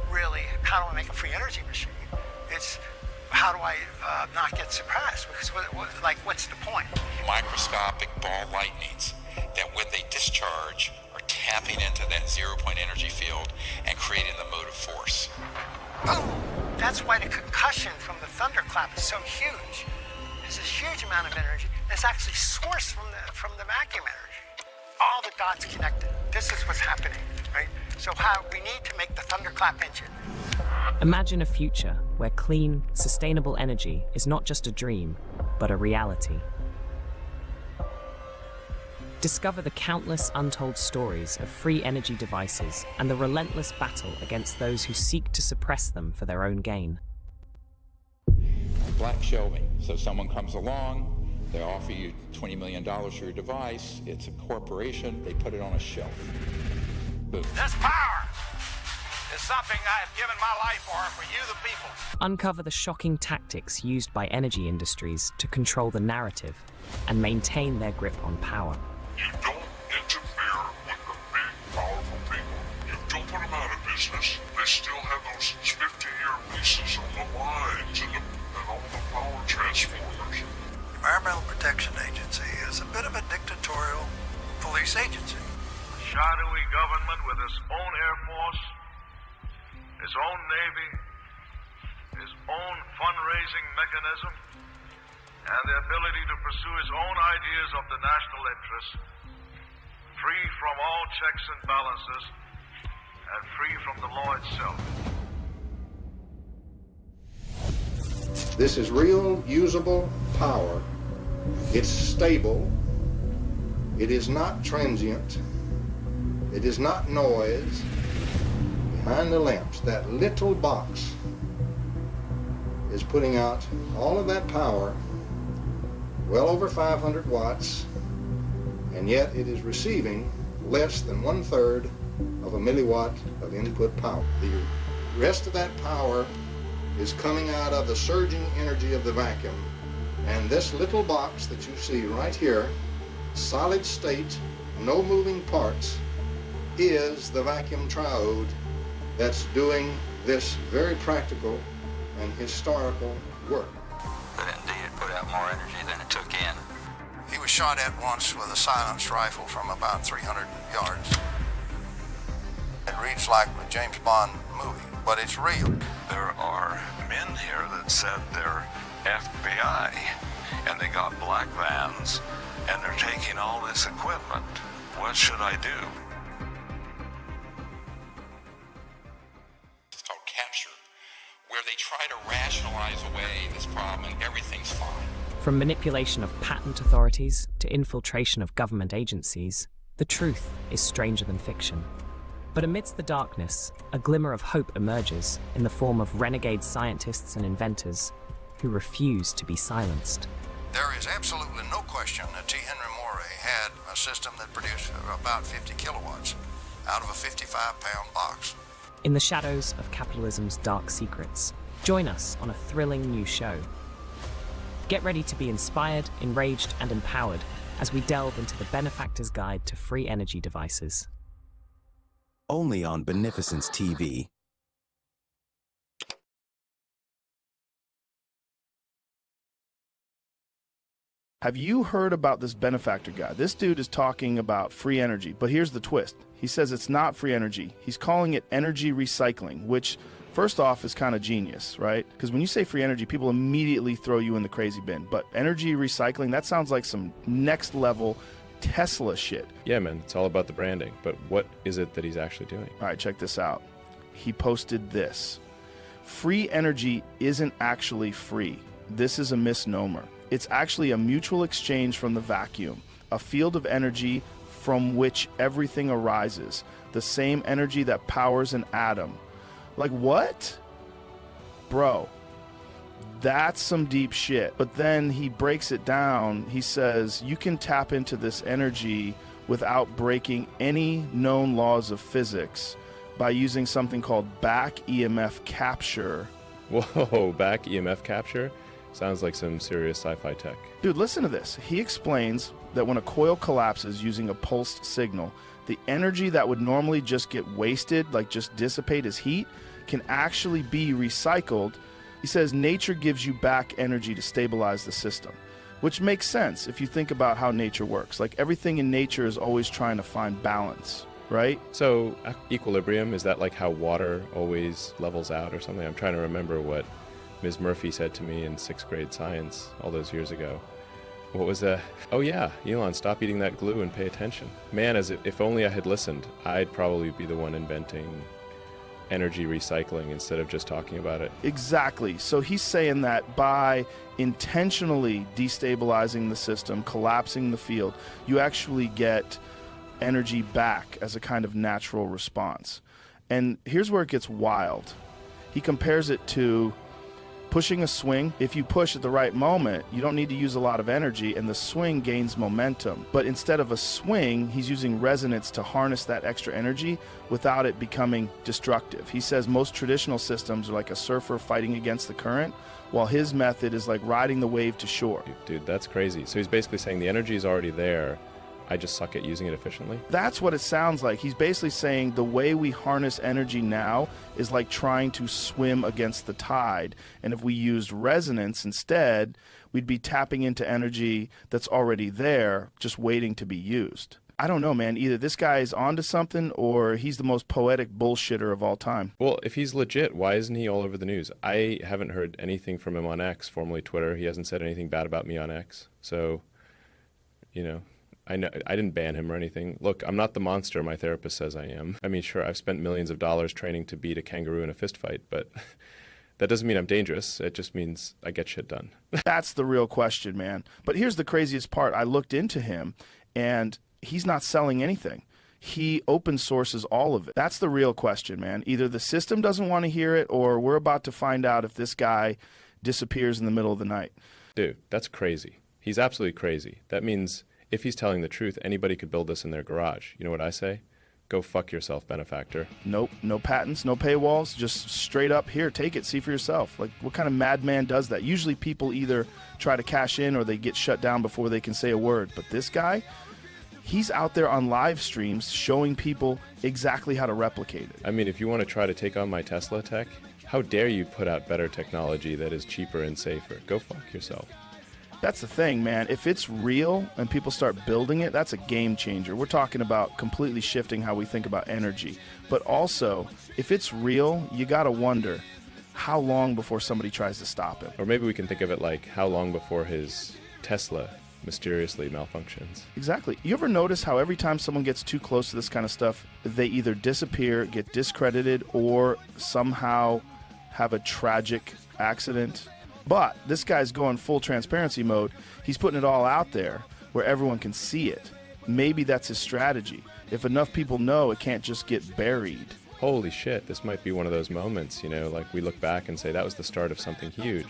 Speaker 17: really how do I make a free energy machine. It's how do I not get suppressed? Because what's the point?
Speaker 18: Microscopic ball lightnings that when they discharge are tapping into that 0-point energy field and creating the motive force.
Speaker 17: Boom! That's why the concussion from the thunderclap is so huge. There's this huge amount of energy that's actually sourced from the vacuum energy. All the dots connected. This is what's happening, right? So we need to make the thunderclap engine.
Speaker 13: Imagine a future where clean, sustainable energy is not just a dream, but a reality. Discover the countless untold stories of free energy devices and the relentless battle against those who seek to suppress them for their own gain.
Speaker 18: Black shelving. So someone comes along, they offer you $20 million for your device, it's a corporation, they put it on a shelf. Boom.
Speaker 19: This power is something I have given my life for you the people.
Speaker 13: Uncover the shocking tactics used by energy industries to control the narrative and maintain their grip on power.
Speaker 20: You don't interfere with the big, powerful people. You don't put them out of business. They still have those 50-year leases on the lines and all the power transformers.
Speaker 17: The Environmental Protection Agency is a bit of a dictatorial police agency.
Speaker 19: A shadowy government with its own Air Force, its own Navy, its own fundraising mechanism, and the ability to pursue its own ideas of the national interest, free from all checks and balances, and free from the law itself.
Speaker 7: This is real, usable power. It's stable. It is not transient. It is not noise. Behind the lamps, that little box is putting out all of that power, well over 500 watts, and yet it is receiving less than 1/3 of a milliwatt of input power. The rest of that power is coming out of the surging energy of the vacuum. And this little box that you see right here, solid state, no moving parts, is the vacuum triode that's doing this very practical and historical work.
Speaker 18: But indeed, it put out more energy than it took in.
Speaker 7: He was shot at once with a silenced rifle from about 300 yards. It reads like a James Bond movie, but it's real.
Speaker 20: There are men here that said they're FBI, and they got black vans, and they're taking all this equipment. What should I do?
Speaker 18: It's called capture, where they try to rationalize away this problem and everything's fine.
Speaker 13: From manipulation of patent authorities to infiltration of government agencies, the truth is stranger than fiction. But amidst the darkness, a glimmer of hope emerges in the form of renegade scientists and inventors who refuse to be silenced.
Speaker 7: There is absolutely no question that T. Henry Morey had a system that produced about 50 kilowatts out of a 55-pound box.
Speaker 13: In the shadows of capitalism's dark secrets, join us on a thrilling new show. Get ready to be inspired, enraged, and empowered as we delve into the Benefactor's Guide to Free Energy Devices.
Speaker 11: Only on Beneficence TV.
Speaker 21: Have you heard about this Benefactor guy? This dude is talking about free energy, but here's the twist. He says it's not free energy. He's calling it energy recycling, which first off is kind of genius, right? Because when you say free energy, people immediately throw you in the crazy bin. But energy recycling, that sounds like some next level Tesla shit.
Speaker 22: Yeah, man, it's all about the branding. But what is it that he's actually doing?
Speaker 21: All right, check this out. He posted this. Free energy isn't actually free. This is a misnomer. It's actually a mutual exchange from the vacuum, a field of energy from which everything arises, the same energy that powers an atom. Like what? Bro, that's some deep shit. But then he breaks it down. He says you can tap into this energy without breaking any known laws of physics, by using something called back EMF capture.
Speaker 22: Whoa, back EMF capture? Sounds like some serious sci-fi tech.
Speaker 21: Dude, listen to this. He explains that when a coil collapses using a pulsed signal, the energy that would normally just get wasted, like just dissipate as heat, can actually be recycled. He says nature gives you back energy to stabilize the system, which makes sense if you think about how nature works. Like everything in nature is always trying to find balance, right?
Speaker 22: So equilibrium, is that like how water always levels out or something? I'm trying to remember what Ms. Murphy said to me in 6th grade science all those years ago. What was that? Oh yeah, Elon, stop eating that glue and pay attention. Man, if only I had listened, I'd probably be the one inventing energy recycling instead of just talking about it.
Speaker 21: Exactly. So he's saying that by intentionally destabilizing the system, collapsing the field, you actually get energy back as a kind of natural response. And here's where it gets wild. He compares it to pushing a swing. If you push at the right moment, you don't need to use a lot of energy and the swing gains momentum. But instead of a swing, he's using resonance to harness that extra energy without it becoming destructive. He says most traditional systems are like a surfer fighting against the current, while his method is like riding the wave to shore.
Speaker 22: Dude, that's crazy. So he's basically saying the energy is already there. I just suck at using it efficiently?
Speaker 21: That's what it sounds like. He's basically saying the way we harness energy now is like trying to swim against the tide. And if we used resonance instead, we'd be tapping into energy that's already there, just waiting to be used. I don't know, man. Either this guy is onto something or he's the most poetic bullshitter of all time.
Speaker 22: Well, if he's legit, why isn't he all over the news? I haven't heard anything from him on X, formerly Twitter. He hasn't said anything bad about me on X. So, you know, I didn't ban him or anything. Look, I'm not the monster my therapist says I am. I mean, sure, I've spent millions of dollars training to beat a kangaroo in a fist fight, but that doesn't mean I'm dangerous. It just means I get shit done.
Speaker 21: That's the real question, man. But here's the craziest part. I looked into him, and he's not selling anything. He open sources all of it. That's the real question, man. Either the system doesn't want to hear it, or we're about to find out if this guy disappears in the middle of the night.
Speaker 22: Dude, that's crazy. He's absolutely crazy. That means if he's telling the truth, anybody could build this in their garage. You know what I say? Go fuck yourself, Benefactor.
Speaker 21: Nope, no patents, no paywalls, just straight up, here, take it, see for yourself. Like, what kind of madman does that? Usually people either try to cash in or they get shut down before they can say a word. But this guy, he's out there on live streams showing people exactly how to replicate it.
Speaker 22: I mean, if you want to try to take on my Tesla tech, how dare you put out better technology that is cheaper and safer? Go fuck yourself.
Speaker 21: That's the thing, man. If it's real and people start building it, that's a game changer. We're talking about completely shifting how we think about energy. But also, if it's real, you got to wonder how long before somebody tries to stop him.
Speaker 22: Or maybe we can think of it like how long before his Tesla mysteriously malfunctions.
Speaker 21: Exactly. You ever notice how every time someone gets too close to this kind of stuff, they either disappear, get discredited, or somehow have a tragic accident? But this guy's going full transparency mode. He's putting it all out there where everyone can see it. Maybe that's his strategy. If enough people know, it can't just get buried.
Speaker 22: Holy shit, this might be one of those moments, you know, like we look back and say that was the start of something huge.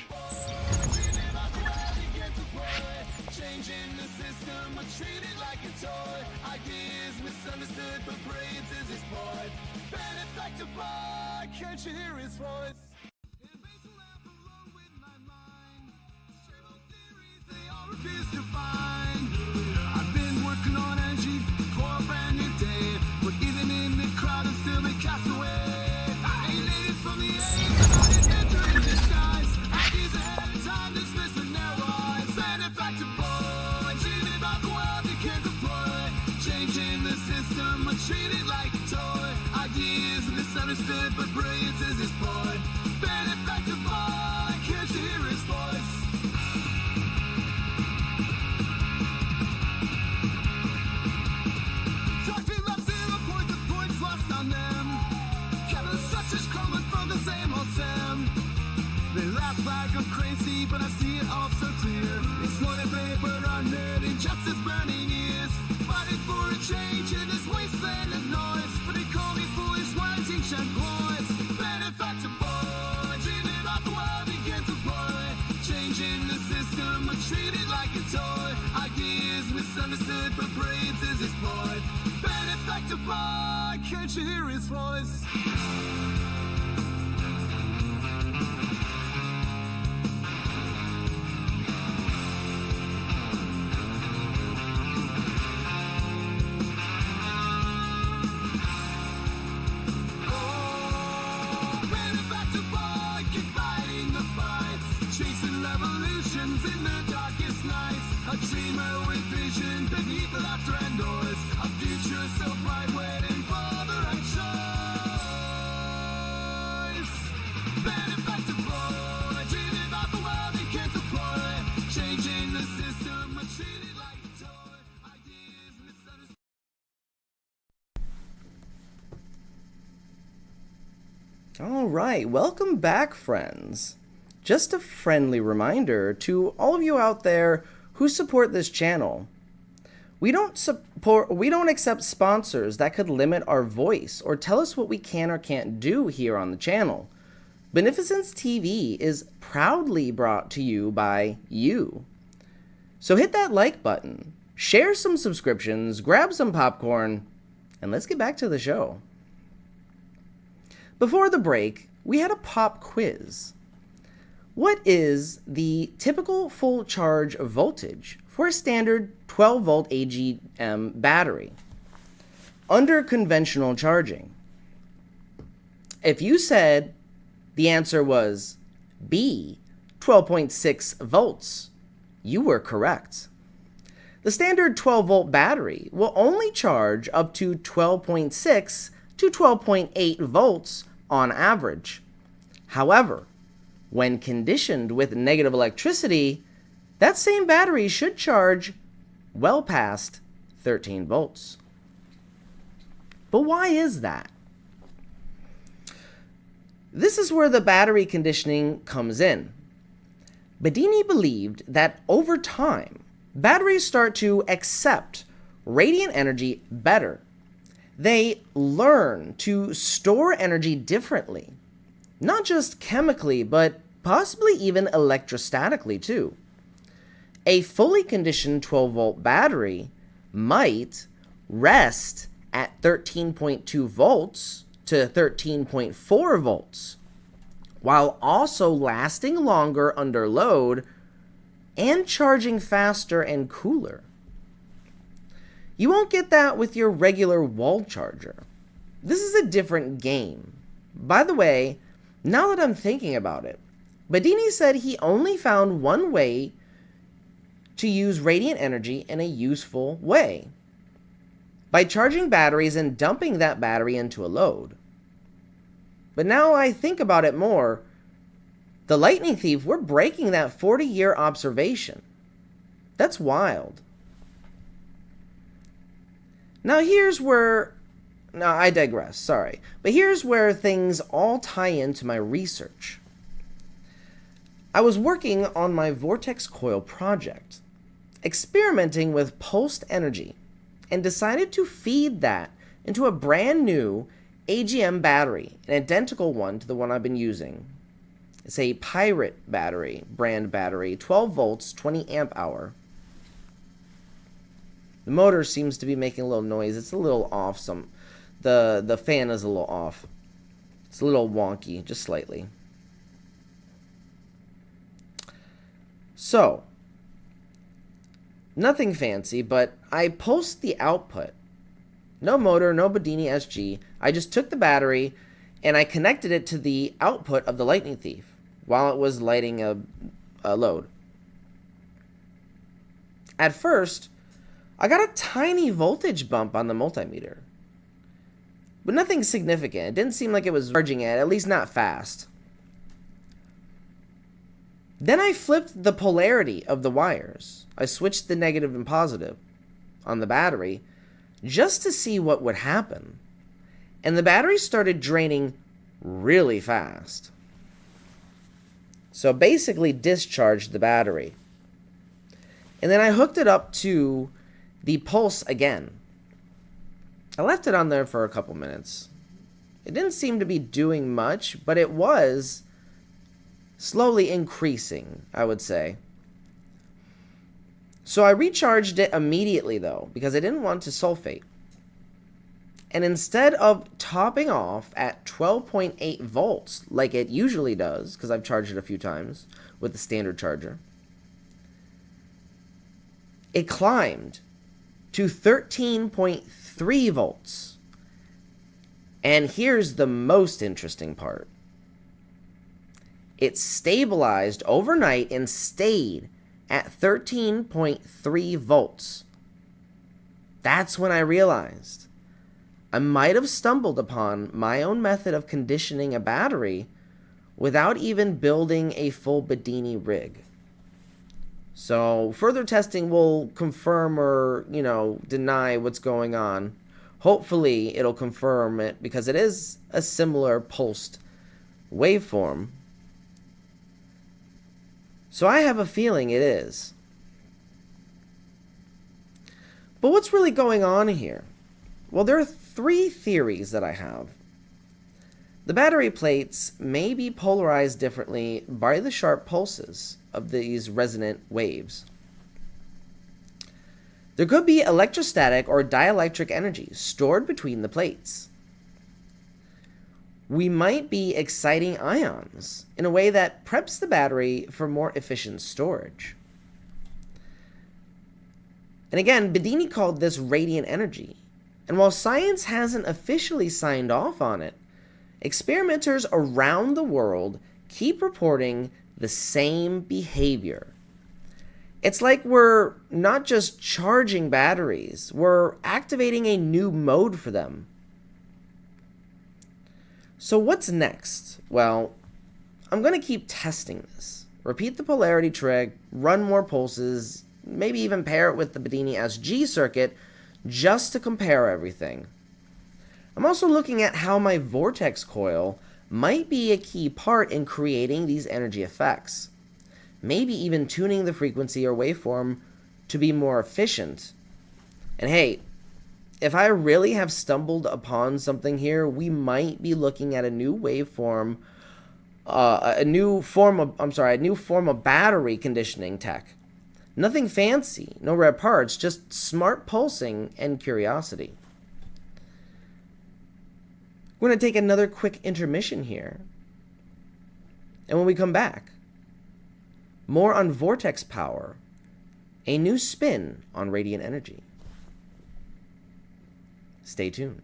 Speaker 1: Can't you hear his voice? I've been working on energy for a brand new day, but even in the crowd I'm still a castaway. I ain't native from the age, I didn't enter in disguise. Ideas ahead of time, dismissed with narrow eyes. Benefactor boy, dreaming about the world you can deploy. Changing the system, but treated like a toy. Ideas misunderstood, but brilliance is his boy. Benefactor boy, can't you hear his voice? They laugh like I'm crazy, but I see it all so clear. Exploited paper, unheard injustice, burning ears. Fighting for a change in this wasteland of noise. But they call me foolish, wanting shed boys. Benefactor boy, dreaming about the world he can't deploy. Changing the system, but treated like a toy. Ideas misunderstood, but brains is his boy. Benefactor boy, can't you hear his voice? Benefactor boy, keep fighting the fights, chasing revolutions in the darkest nights. A dreamer with vision beneath the laughter and noise. A future so bright, waiting for the right choice. Benefactor boy, dreaming about the world he can't deploy, changing the system, but treated like a toy. Ideas misunderstood.
Speaker 2: All right, welcome back, friends. Just a friendly reminder to all of you out there who support this channel. We don't accept sponsors that could limit our voice or tell us what we can or can't do here on the channel. Beneficence TV is proudly brought to you by you. So hit that like button, share some subscriptions, grab some popcorn, and let's get back to the show. Before the break, we had a pop quiz. What is the typical full charge voltage for a standard 12-volt AGM battery under conventional charging? If you said the answer was B, 12.6 volts, you were correct. The standard 12-volt battery will only charge up to 12.6 to 12.8 volts on average. However, when conditioned with negative electricity, that same battery should charge well past 13 volts. But why is that? This is where the battery conditioning comes in. Bedini believed that over time, batteries start to accept radiant energy better. They learn to store energy differently, not just chemically, but possibly even electrostatically too. A fully conditioned 12-volt battery might rest at 13.2 volts to 13.4 volts, while also lasting longer under load and charging faster and cooler. You won't get that with your regular wall charger. This is a different game. By the way, now that I'm thinking about it, Bedini said he only found one way to use radiant energy in a useful way: by charging batteries and dumping that battery into a load. But now I think about it more, the lightning thief, we're breaking that 40-year observation. That's wild. Now I digress, sorry. But here's where things all tie into my research. I was working on my vortex coil project, experimenting with pulsed energy, and decided to feed that into a brand new AGM battery, an identical one to the one I've been using. It's a Pirate battery, brand battery, 12 volts, 20 amp hour. The motor seems to be making a little noise. It's a little off. The fan is a little off. It's a little wonky, just slightly. So, nothing fancy, but I pulsed the output. No motor, no Bedini SG. I just took the battery and I connected it to the output of the lightning thief while it was lighting a load. At first, I got a tiny voltage bump on the multimeter, but nothing significant. It didn't seem like it was charging it, at least not fast. Then I flipped the polarity of the wires. I switched the negative and positive on the battery just to see what would happen. And the battery started draining really fast. So basically discharged the battery. And then I hooked it up to the pulse again. I left it on there for a couple minutes. It didn't seem to be doing much, but it was slowly increasing, I would say. So I recharged it immediately though, because I didn't want to sulfate. And instead of topping off at 12.8 volts like it usually does, because I've charged it a few times with the standard charger, it climbed to 13.3 volts. And here's the most interesting part. It stabilized overnight and stayed at 13.3 volts. That's when I realized I might have stumbled upon my own method of conditioning a battery without even building a full Bedini rig. So further testing will confirm or, deny what's going on. Hopefully it'll confirm it because it is a similar pulsed waveform. So I have a feeling it is. But what's really going on here? Well, there are 3 theories that I have. The battery plates may be polarized differently by the sharp pulses of these resonant waves. There could be electrostatic or dielectric energy stored between the plates. We might be exciting ions in a way that preps the battery for more efficient storage. And again, Bedini called this radiant energy. And while science hasn't officially signed off on it, experimenters around the world keep reporting the same behavior. It's like we're not just charging batteries, we're activating a new mode for them. So what's next? Well, I'm going to keep testing this. Repeat the polarity trick, run more pulses, maybe even pair it with the Bedini SG circuit just to compare everything. I'm also looking at how my vortex coil might be a key part in creating these energy effects. Maybe even tuning the frequency or waveform to be more efficient. And hey, if I really have stumbled upon something here, we might be looking at a new waveform, a new form of battery conditioning tech. Nothing fancy, no rare parts, just smart pulsing and curiosity. We're going to take another quick intermission here. And when we come back, more on vortex power, a new spin on radiant energy. Stay tuned.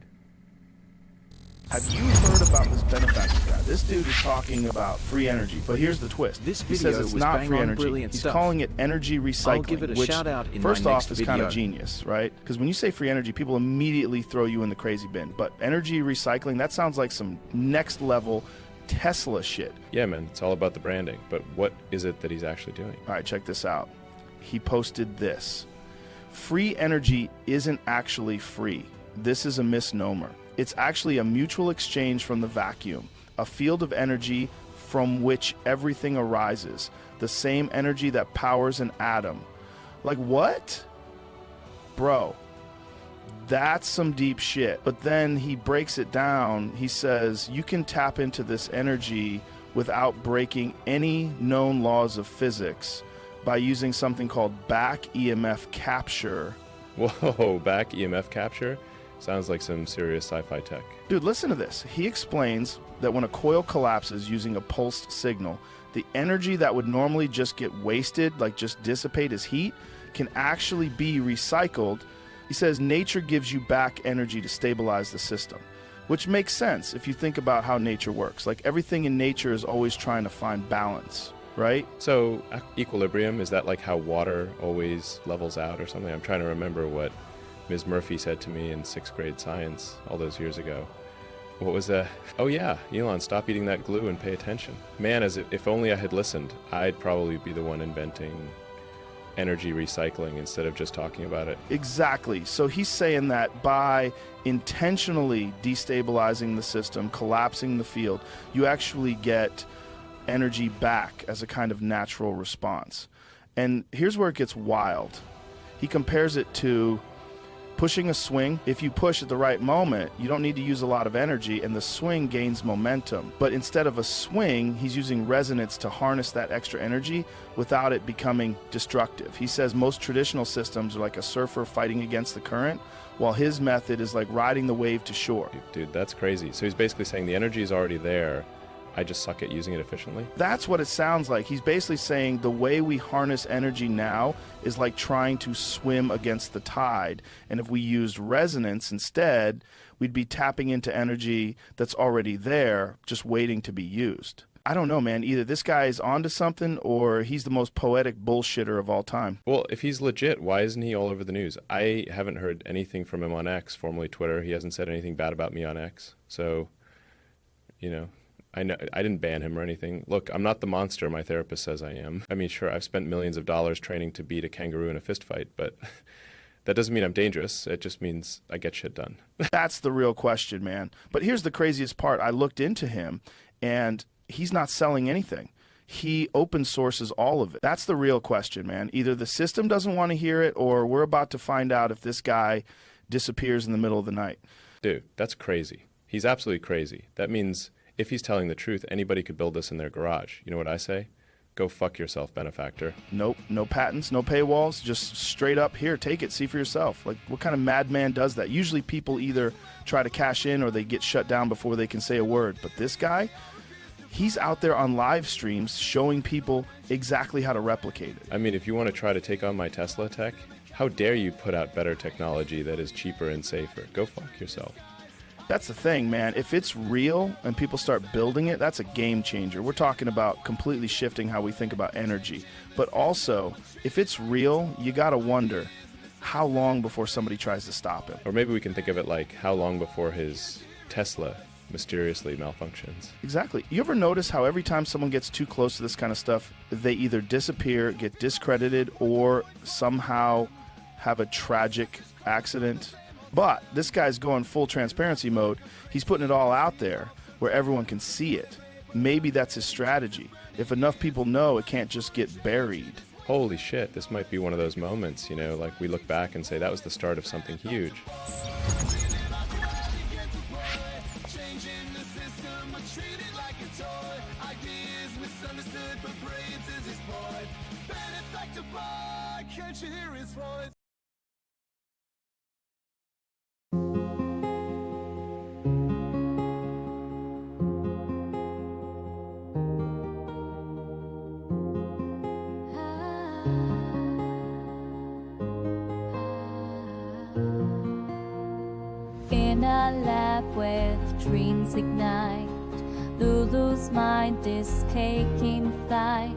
Speaker 21: Have you heard about this Benefactor guy? This dude is talking about free energy, but here's the twist.
Speaker 10: This
Speaker 21: he
Speaker 10: video
Speaker 21: says it's
Speaker 10: was
Speaker 21: not
Speaker 10: bang
Speaker 21: free
Speaker 10: on
Speaker 21: energy.
Speaker 10: brilliant
Speaker 21: He's
Speaker 10: stuff.
Speaker 21: calling it energy recycling,
Speaker 10: I'll give it a
Speaker 21: which,
Speaker 10: shout out in
Speaker 21: first
Speaker 10: my
Speaker 21: off,
Speaker 10: next
Speaker 21: is kind of
Speaker 10: video.
Speaker 21: genius, right? Because when you say free energy, people immediately throw you in the crazy bin. But energy recycling, that sounds like some next level Tesla shit.
Speaker 22: Yeah, man, it's all about the branding. But what is it that he's actually doing?
Speaker 21: All right, check this out. He posted this. Free energy isn't actually free. This is a misnomer. It's actually a mutual exchange from the vacuum, a field of energy from which everything arises, the same energy that powers an atom. Like what? Bro, that's some deep shit. But then he breaks it down. He says you can tap into this energy without breaking any known laws of physics by using something called back EMF capture.
Speaker 22: Whoa, back EMF capture? Sounds like some serious sci-fi tech.
Speaker 21: Dude, listen to this. He explains that when a coil collapses using a pulsed signal, the energy that would normally just get wasted, like just dissipate as heat, can actually be recycled. He says nature gives you back energy to stabilize the system, which makes sense if you think about how nature works. Like everything in nature is always trying to find balance, right?
Speaker 22: So equilibrium, is that like how water always levels out or something? I'm trying to remember what Ms. Murphy said to me in 6th grade science all those years ago. What was that? Oh yeah, Elon, stop eating that glue and pay attention. Man, if only I had listened, I'd probably be the one inventing energy recycling instead of just talking about it.
Speaker 21: Exactly. So he's saying that by intentionally destabilizing the system, collapsing the field, you actually get energy back as a kind of natural response. And here's where it gets wild. He compares it to Pushing a swing, if you push at the right moment, you don't need to use a lot of energy and the swing gains momentum. But instead of a swing, he's using resonance to harness that extra energy without it becoming destructive. He says most traditional systems are like a surfer fighting against the current, while his method is like riding the wave to shore.
Speaker 22: Dude, that's crazy. So he's basically saying the energy is already there. I just suck at using it efficiently?
Speaker 21: That's what it sounds like. He's basically saying the way we harness energy now is like trying to swim against the tide. And if we used resonance instead, we'd be tapping into energy that's already there, just waiting to be used. I don't know, man. Either this guy is onto something or he's the most poetic bullshitter of all time.
Speaker 22: Well, if he's legit, why isn't he all over the news? I haven't heard anything from him on X, formerly Twitter. He hasn't said anything bad about me on X. So, you know, I didn't ban him or anything. Look, I'm not the monster my therapist says I am. I mean, sure, I've spent millions of dollars training to beat a kangaroo in a fist fight, but that doesn't mean I'm dangerous. It just means I get shit done.
Speaker 21: That's the real question, man. But here's the craziest part. I looked into him, and he's not selling anything. He open sources all of it. That's the real question, man. Either the system doesn't want to hear it, or we're about to find out if this guy disappears in the middle of the night.
Speaker 22: Dude, that's crazy. He's absolutely crazy. That means if he's telling the truth, anybody could build this in their garage. You know what I say? Go fuck yourself, Benefactor.
Speaker 21: Nope, no patents, no paywalls, just straight up, here, take it, see for yourself. Like, what kind of madman does that? Usually people either try to cash in or they get shut down before they can say a word. But this guy, he's out there on live streams showing people exactly how to replicate it.
Speaker 22: I mean, if you want to try to take on my Tesla tech, how dare you put out better technology that is cheaper and safer? Go fuck yourself.
Speaker 21: That's the thing, man. If it's real and people start building it, that's a game changer. We're talking about completely shifting how we think about energy. But also, if it's real, you got to wonder how long before somebody tries to stop him.
Speaker 22: Or maybe we can think of it like how long before his Tesla mysteriously malfunctions.
Speaker 21: Exactly. You ever notice how every time someone gets too close to this kind of stuff, they either disappear, get discredited, or somehow have a tragic accident? But this guy's going full transparency mode. He's putting it all out there where everyone can see it. Maybe that's his strategy. If enough people know, it can't just get buried.
Speaker 22: Holy shit, this might be one of those moments, you know, like we look back and say that was the start of something huge.
Speaker 1: Can't you hear his voice?
Speaker 3: In a lab with dreams ignite, Lulu's mind is taking flight.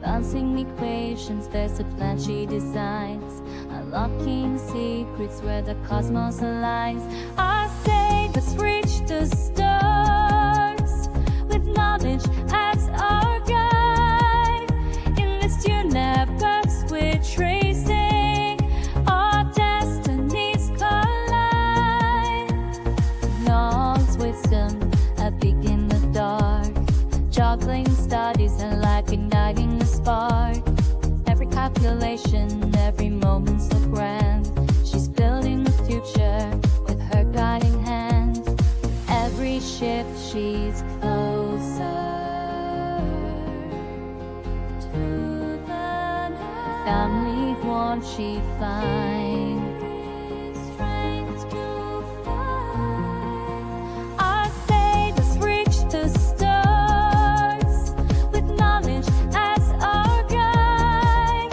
Speaker 3: Bouncing equations, there's a plan she designs, unlocking secrets where the cosmos aligns. I say let's reach the stars, with knowledge as our guide. In this universe we're tracing, our destinies collide. Knowledge, wisdom, a peek in the dark, juggling studies and life igniting the spark. Every calculation, every moment so grand. She's building the future with her guiding hand. Every shift she's closer to the night. Family warmth she finds. Strength to find. I say let's reach the stars, with knowledge as our guide.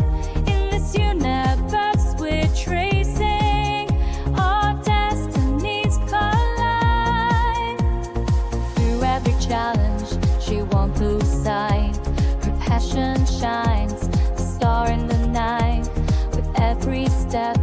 Speaker 3: In this universe we're tracing, our destinies collide. Through every challenge she won't lose sight. Her passion shines, a star in the night. With every step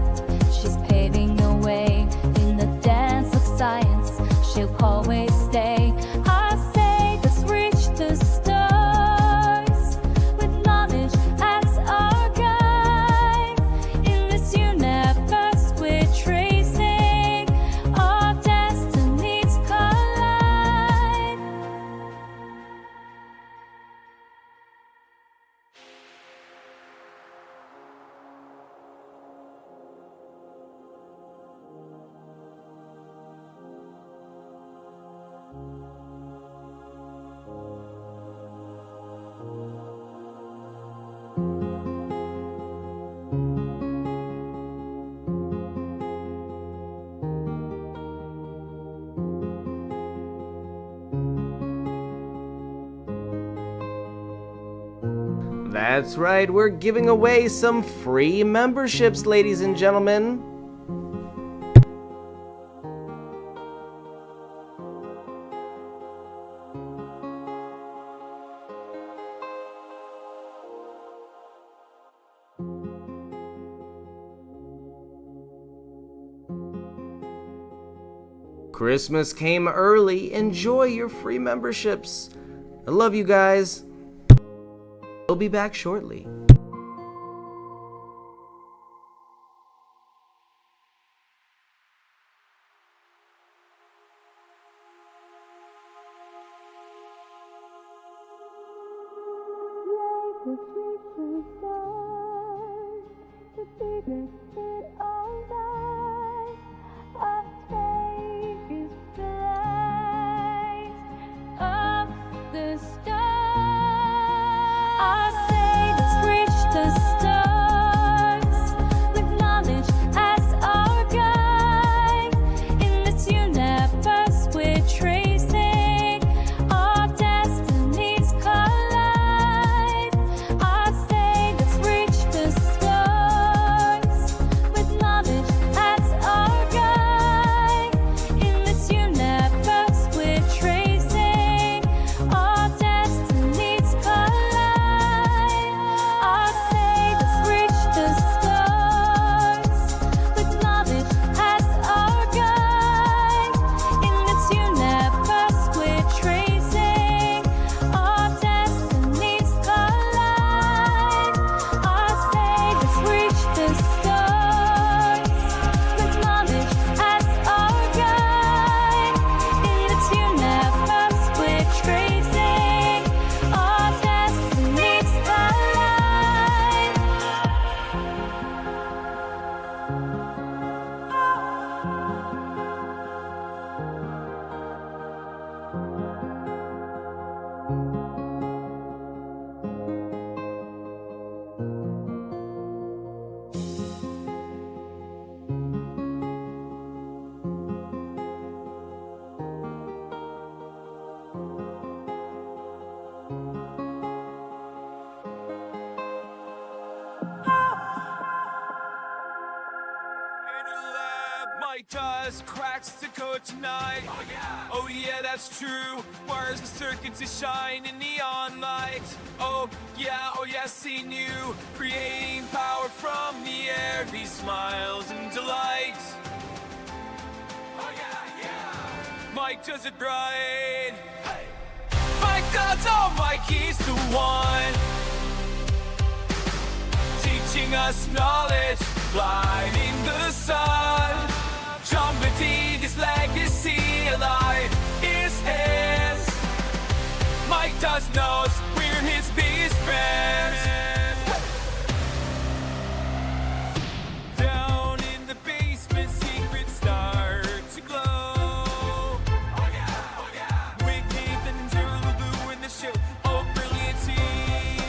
Speaker 2: That's right, we're giving away some free memberships, ladies and gentlemen. Christmas came early. Enjoy your free memberships. I love you guys. We'll be back shortly.
Speaker 1: Dust cracks to code tonight. Oh yeah, that's true. Wires and circuits to shine in neon light. Oh yeah, seen you creating power from the air. These smiles and delight. Oh yeah. Mike does it right. Hey. Mike does all Mikey's the one. Teaching us knowledge, blinding the sun. Trumpeting his legacy alive is his. Mike does knows we're his biggest fans. Down in the basement, secrets start to glow. Oh yeah. With Nathan and Lulu in the show. Oh, brilliant team.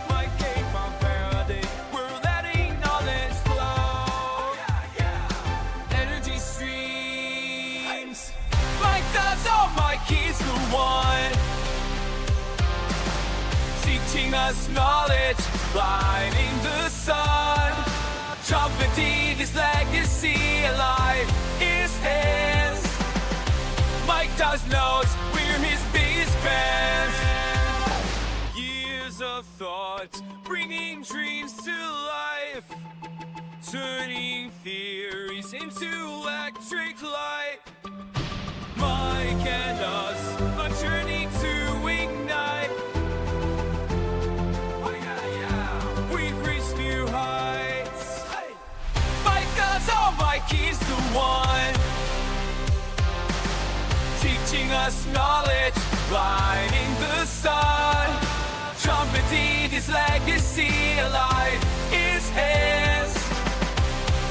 Speaker 1: Mike came from Faraday. We're letting knowledge flow. Energy streams. Mike does all Mikey's the one. Teaching us knowledge, blinding the sun. Trumpeting his legacy alive is his. Mike does knows we're his biggest fans. Years of thought, bringing dreams to life. Turning theories into electric light. Mike and us, a journey to ignite. Oh yeah. We've reached new heights. Hey. Mike does all Mikey's the one. Teaching us knowledge, blinding the sun. Trumpeting his legacy alive is his.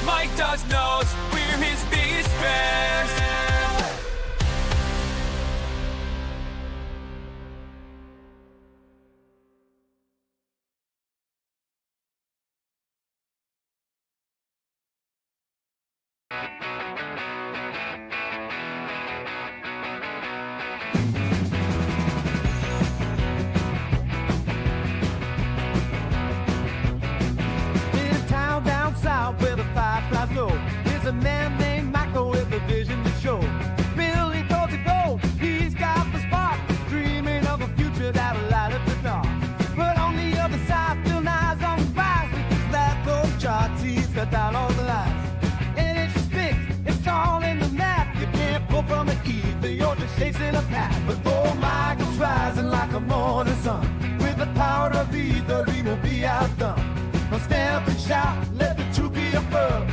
Speaker 1: Mike does knows we're his biggest fans. cut down all the lies. Energy spits, it's all in the map. You can't pull from the ether, you're just chasing a path. But oh, Michael's rising like a morning sun. With the power of ether, he won't be outdone. Now stand up and shout, let the truth be affirmed.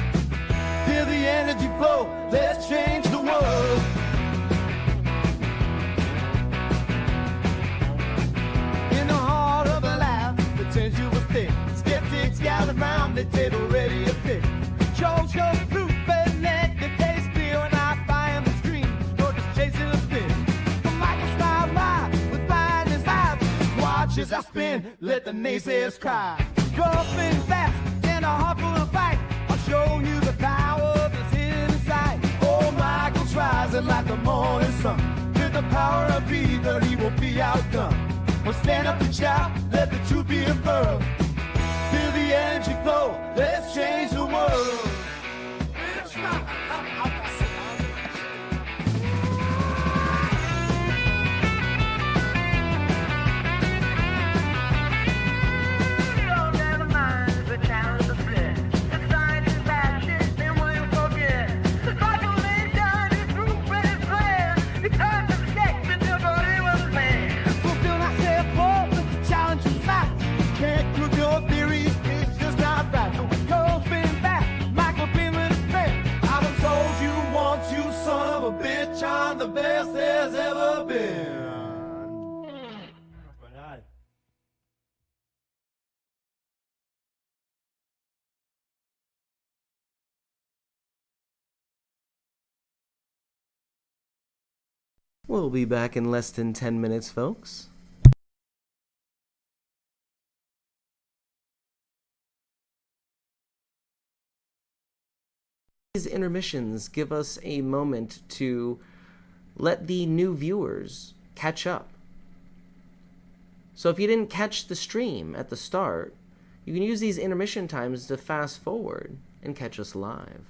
Speaker 1: Feel the energy flow, let's change the world. In the heart of the lab, the tension was thick. Skeptics gathered round the table ready to pick. Show proof and let the taste clear. And I find the stream, you're just chasing a spin. But Michael smile wide with fire in his eyes. Just watch as I spin, let the naysayers cry. Girl spin fast and a heart full of fight. I'll show you the power that's hidden inside. Oh, Michael's rising like the morning sun. With the power of ether, he won't be outdone. Well, stand up and shout, let the truth be affirmed. Feel the energy flow, let's change the world. I'm the best there's ever been.
Speaker 2: We'll be back in less than 10 minutes, folks. These intermissions give us a moment to let the new viewers catch up. So if you didn't catch the stream at the start, you can use these intermission times to fast forward and catch us live.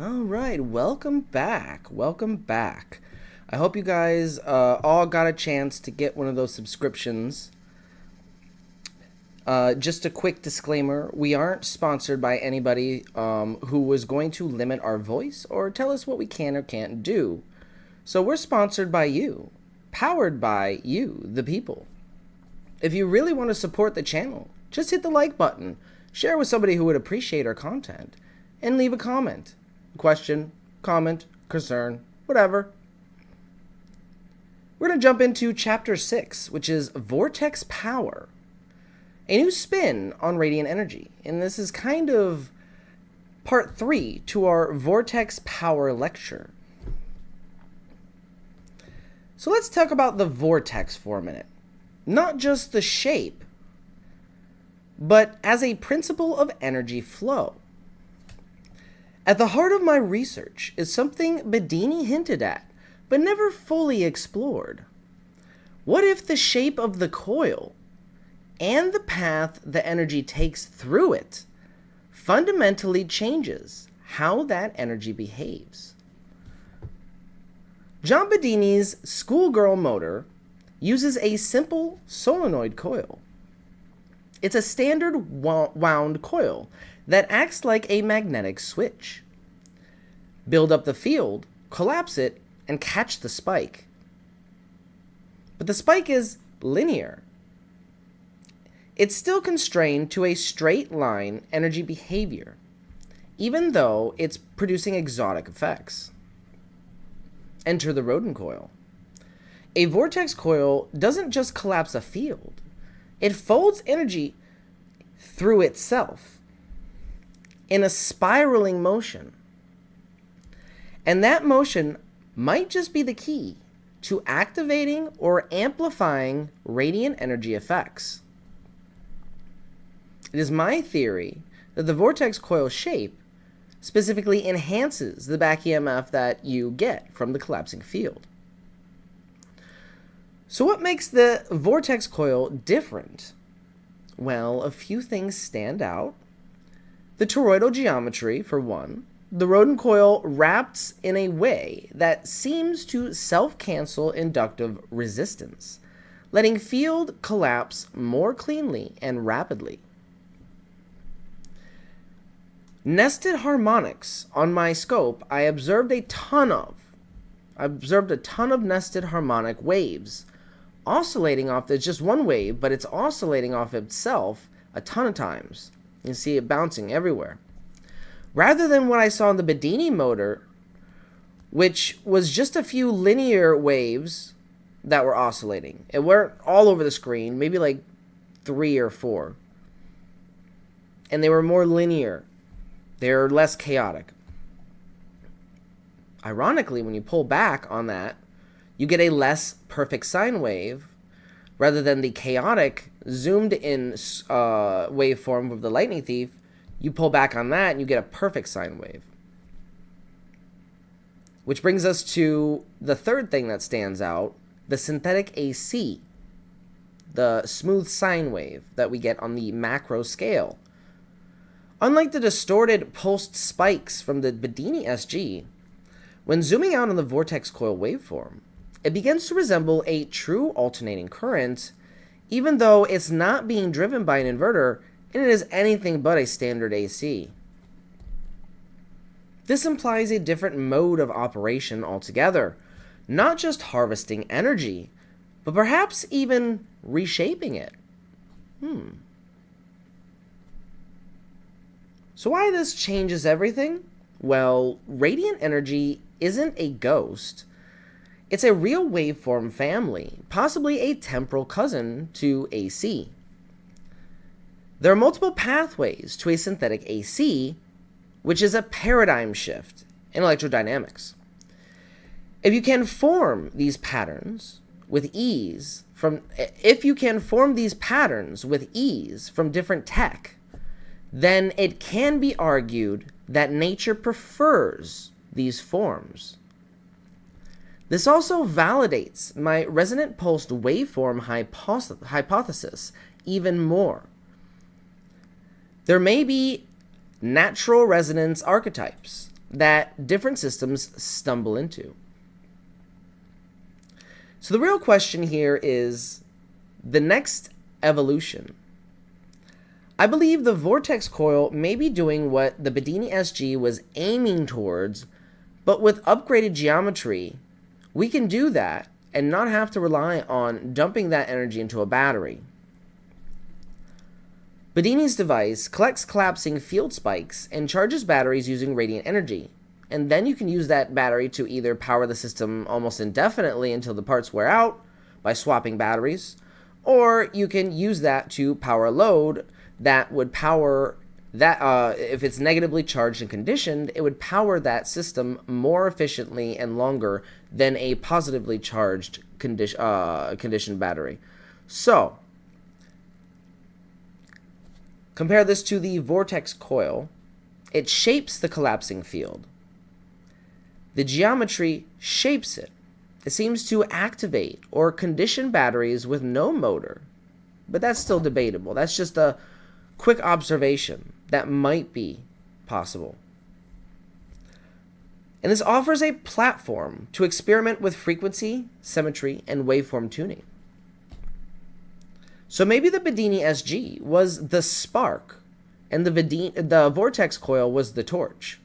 Speaker 2: All right, welcome back. Welcome back. I hope you guys all got a chance to get one of those subscriptions. Just a quick disclaimer, we aren't sponsored by anybody who is going to limit our voice or tell us what we can or can't do. So we're sponsored by you, powered by you, the people. If you really want to support the channel, just hit the like button, share with somebody who would appreciate our content, and leave a comment. Question, comment, concern, whatever. We're going to jump into Chapter 6, which is Vortex Power. A new spin on radiant energy. And this is kind of part 3 to our Vortex Power lecture. So let's talk about the vortex for a minute. Not just the shape, but as a principle of energy flow. At the heart of my research is something Bedini hinted at, but never fully explored. What if the shape of the coil and the path the energy takes through it fundamentally changes how that energy behaves? John Bedini's schoolgirl motor uses a simple solenoid coil. It's a standard wound coil that acts like a magnetic switch. Build up the field, collapse it, and catch the spike. But the spike is linear. It's still constrained to a straight line energy behavior, even though it's producing exotic effects. Enter the rodent coil. A vortex coil doesn't just collapse a field, it folds energy through itself in a spiraling motion. And that motion might just be the key to activating or amplifying radiant energy effects. It is my theory that the vortex coil shape specifically enhances the back EMF that you get from the collapsing field. So what makes the vortex coil different? Well, a few things stand out. The toroidal geometry, for one. The rodent coil wraps in a way that seems to self-cancel inductive resistance, letting field collapse more cleanly and rapidly. Nested harmonics. On my scope, I observed a ton of nested harmonic waves oscillating off. There's just one wave, but it's oscillating off itself a ton of times. You can see it bouncing everywhere. Rather than what I saw in the Bedini motor, which was just a few linear waves that were oscillating. It weren't all over the screen, maybe like 3 or 4. And they were more linear. They're less chaotic. Ironically, when you pull back on that, you get a less perfect sine wave rather than the chaotic zoomed in waveform of the lightning thief. You pull back on that and you get a perfect sine wave. Which brings us to the third thing that stands out, the synthetic AC, the smooth sine wave that we get on the macro scale. Unlike the distorted pulsed spikes from the Bedini SG, when zooming out on the vortex coil waveform, it begins to resemble a true alternating current, even though it's not being driven by an inverter and it is anything but a standard AC. This implies a different mode of operation altogether, not just harvesting energy, but perhaps even reshaping it. So why this changes everything? Well, radiant energy isn't a ghost. It's a real waveform family, possibly a temporal cousin to AC. There are multiple pathways to a synthetic AC, which is a paradigm shift in electrodynamics. If you can form these patterns with ease from different tech, then it can be argued that nature prefers these forms. This also validates my resonant pulsed waveform hypothesis even more. There may be natural resonance archetypes, that different systems stumble into. So the real question here is the next evolution. I believe the vortex coil may be doing what the Bedini SG was aiming towards, but with upgraded geometry, we can do that and not have to rely on dumping that energy into a battery. Bedini's device collects collapsing field spikes and charges batteries using radiant energy, and then you can use that battery to either power the system almost indefinitely until the parts wear out by swapping batteries, or you can use that to power a load that would power that, if it's negatively charged and conditioned, it would power that system more efficiently and longer than a positively charged conditioned battery. So, compare this to the vortex coil. It shapes the collapsing field. The geometry shapes it. It seems to activate or condition batteries with no motor, but that's still debatable. That's just a quick observation that might be possible. And this offers a platform to experiment with frequency, symmetry, and waveform tuning. So maybe the Bedini SG was the spark, and the vortex coil was the torch.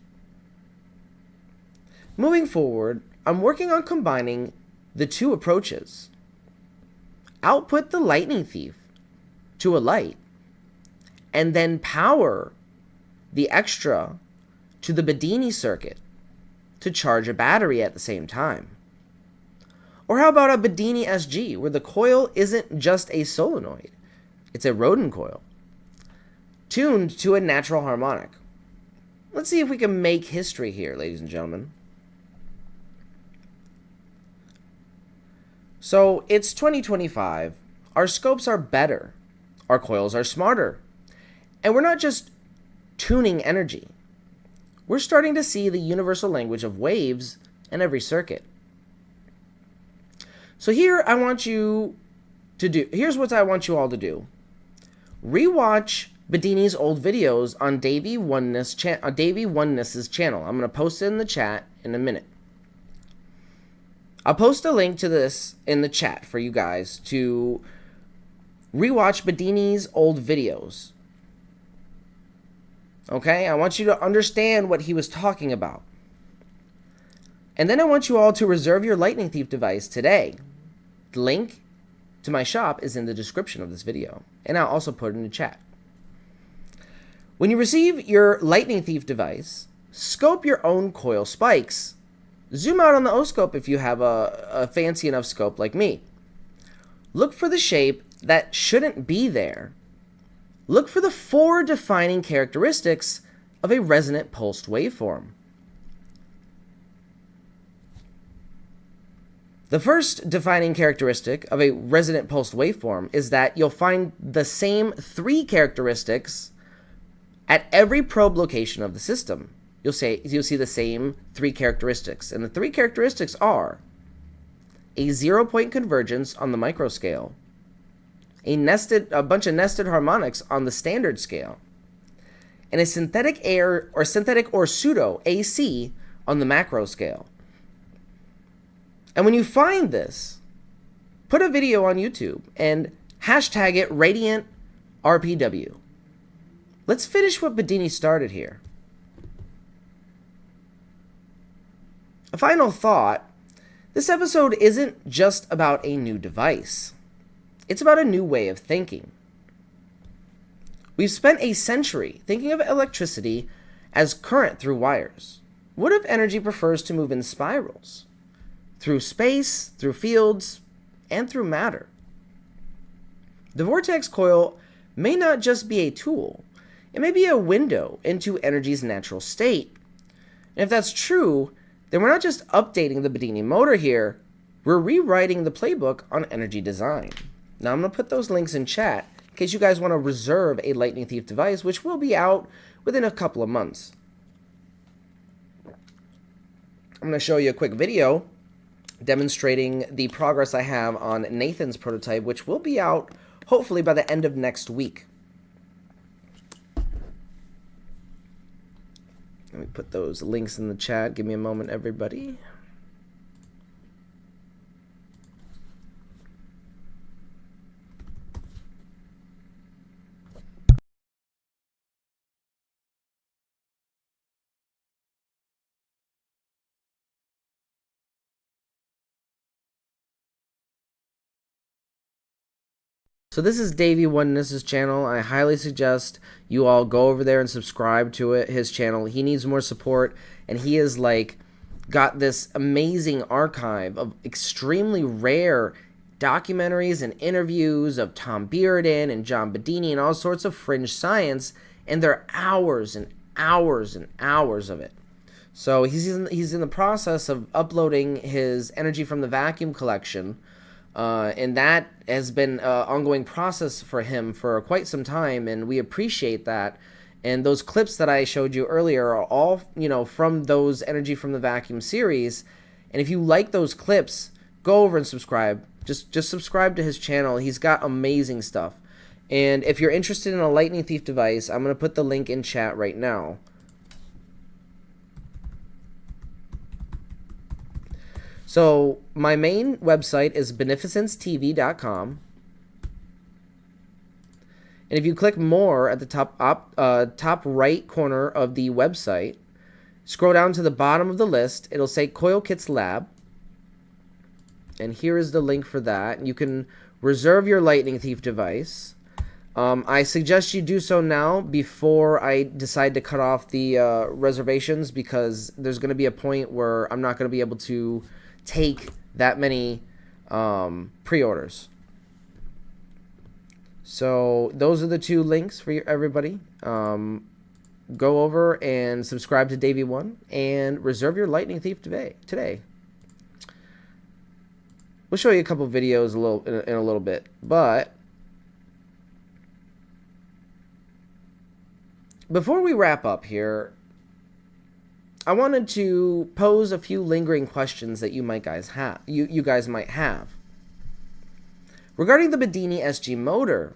Speaker 2: Moving forward, I'm working on combining the two approaches. Output the lightning thief to a light, and then power the extra to the Bedini circuit to charge a battery at the same time. Or how about a Bedini SG, where the coil isn't just a solenoid, it's a Rodin coil, tuned to a natural harmonic. Let's see if we can make history here, ladies and gentlemen. So, it's 2025, our scopes are better, our coils are smarter, and we're not just tuning energy. We're starting to see the universal language of waves in every circuit. So here's what I want you all to do. Rewatch Bedini's old videos on Davey Oneness's channel. I'm going to post it in the chat in a minute. I'll post a link to this in the chat for you guys to rewatch Bedini's old videos. Okay, I want you to understand what he was talking about. And then I want you all to reserve your Lightning Thief device today. The link to my shop is in the description of this video, and I'll also put it in the chat. When you receive your Lightning Thief device, scope your own coil spikes. Zoom out on the O-scope if you have a fancy enough scope like me. Look for the shape that shouldn't be there. Look for the 4 defining characteristics of a resonant pulsed waveform. The first defining characteristic of a resonant pulsed waveform is that you'll find the same 3 characteristics at every probe location of the system. You'll see the same 3 characteristics, and the 3 characteristics are a 0-point convergence on the microscale, a bunch of nested harmonics on the standard scale, and a synthetic or pseudo AC on the macro scale. And when you find this, put a video on YouTube and hashtag it Radiant RPW. Let's finish what Bedini started here. A final thought, this episode isn't just about a new device. It's about a new way of thinking. We've spent a century thinking of electricity as current through wires. What if energy prefers to move in spirals? Through space, through fields, and through matter. The vortex coil may not just be a tool. It may be a window into energy's natural state. And if that's true, then we're not just updating the Bedini motor here, we're rewriting the playbook on energy design. Now I'm going to put those links in chat in case you guys want to reserve a Lightning Thief device, which will be out within a couple of months. I'm going to show you a quick video demonstrating the progress I have on Nathan's prototype, which will be out hopefully by the end of next week. Let me put those links in the chat. Give me a moment, everybody. So this is Davey Oneness's channel. I highly suggest you all go over there and subscribe to his channel. He needs more support, and he is like got this amazing archive of extremely rare documentaries and interviews of Tom Bearden and John Bedini and all sorts of fringe science, and there are hours and hours and hours of it. So he's in the process of uploading his Energy from the Vacuum collection. And that has been an ongoing process for him for quite some time, and we appreciate that. And those clips that I showed you earlier are all, from those Energy from the Vacuum series. And if you like those clips, go over and subscribe. Just subscribe to his channel. He's got amazing stuff. And if you're interested in a Lightning Thief device, I'm going to put the link in chat right now. So my main website is beneficencetv.com, and if you click more at the top right corner of the website, scroll down to the bottom of the list, it'll say Coil Kits Lab, and here is the link for that. You can reserve your Lightning Thief device. I suggest you do so now before I decide to cut off the reservations, because there's going to be a point where I'm not going to be able to take that many pre-orders. So those are the two links for everybody. Go over and subscribe to Davey One and reserve your Lightning Thief today. We'll show you a couple videos in a little bit, but before we wrap up here, I wanted to pose a few lingering questions that you guys might have. Regarding the Bedini SG motor,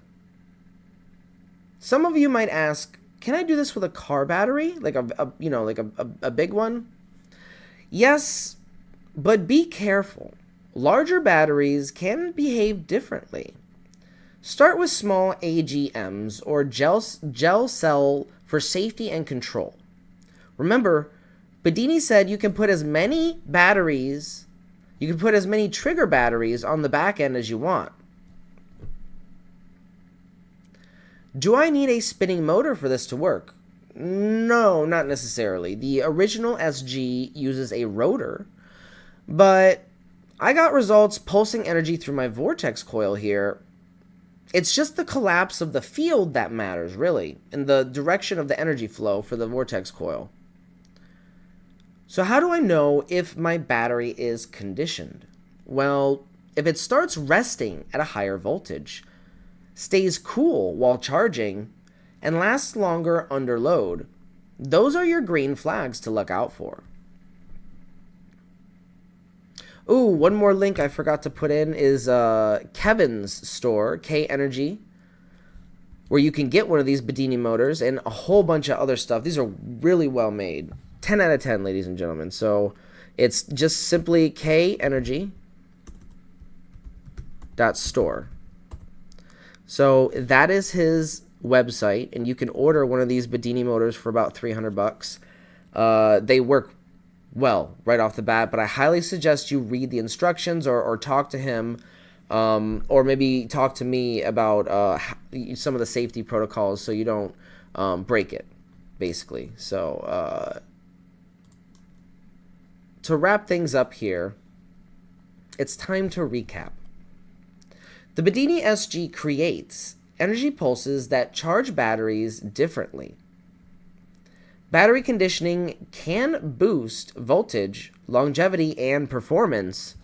Speaker 2: some of you might ask, can I do this with a car battery? Like a big one? Yes, but be careful. Larger batteries can behave differently. Start with small AGMs or gel cell for safety and control. Remember, Bedini said you can put as many trigger batteries on the back end as you want. Do I need a spinning motor for this to work? No, not necessarily. The original SG uses a rotor, but I got results pulsing energy through my vortex coil here. It's just the collapse of the field that matters, really, and the direction of the energy flow for the vortex coil. So how do I know if my battery is conditioned? Well, if it starts resting at a higher voltage, stays cool while charging, and lasts longer under load, those are your green flags to look out for. Ooh, one more link I forgot to put in is Kevin's store, K Energy, where you can get one of these Bedini motors and a whole bunch of other stuff. These are really well made. 10 out of 10, ladies and gentlemen. So it's just simply kenergy.store. So that is his website, and you can order one of these Bedini motors for about $300. They work well right off the bat, but I highly suggest you read the instructions or talk to him, or maybe talk to me about some of the safety protocols so you don't break it, basically. So to wrap things up here, it's time to recap. The Bedini SG creates energy pulses that charge batteries differently. Battery conditioning can boost voltage, longevity, and performance.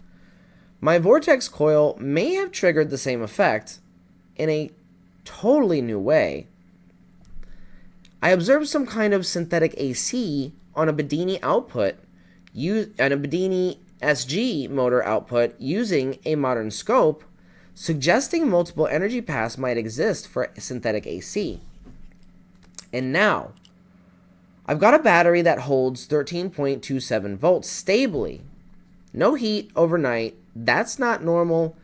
Speaker 2: My vortex coil may have triggered the same effect in a totally new way. I observed some kind of synthetic AC on a Bedini output and a Bedini SG motor output using a modern scope, suggesting multiple energy paths might exist for synthetic AC. And now, I've got a battery that holds 13.27 volts stably. No heat overnight. That's not normal,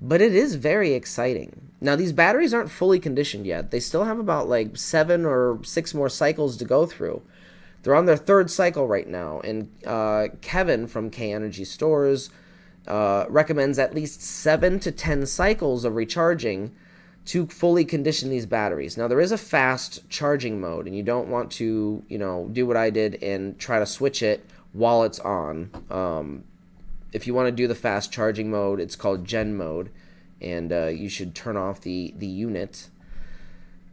Speaker 2: but it is very exciting. Now, these batteries aren't fully conditioned yet. They still have about like 7 or 6 more cycles to go through. They're on their 3rd cycle right now, and Kevin from K Energy Stores recommends at least 7 to 10 cycles of recharging to fully condition these batteries. Now, there is a fast charging mode, and you don't want to, do what I did and try to switch it while it's on. If you want to do the fast charging mode, it's called Gen mode, and you should turn off the unit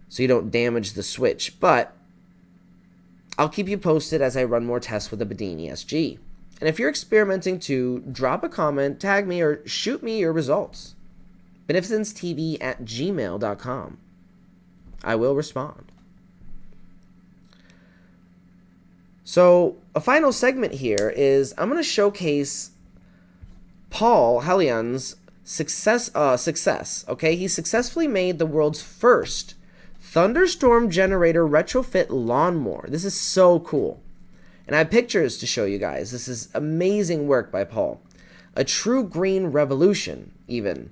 Speaker 2: so you don't damage the switch. But I'll keep you posted as I run more tests with the Bedini SG. And if you're experimenting too, drop a comment, tag me, or shoot me your results. BeneficenceTV@gmail.com. I will respond. So a final segment here is I'm going to showcase Paul Hallian's success. Okay, he successfully made the world's first thunderstorm generator retrofit lawnmower. This is so cool. And I have pictures to show you guys. This is amazing work by Paul. A true green revolution, even.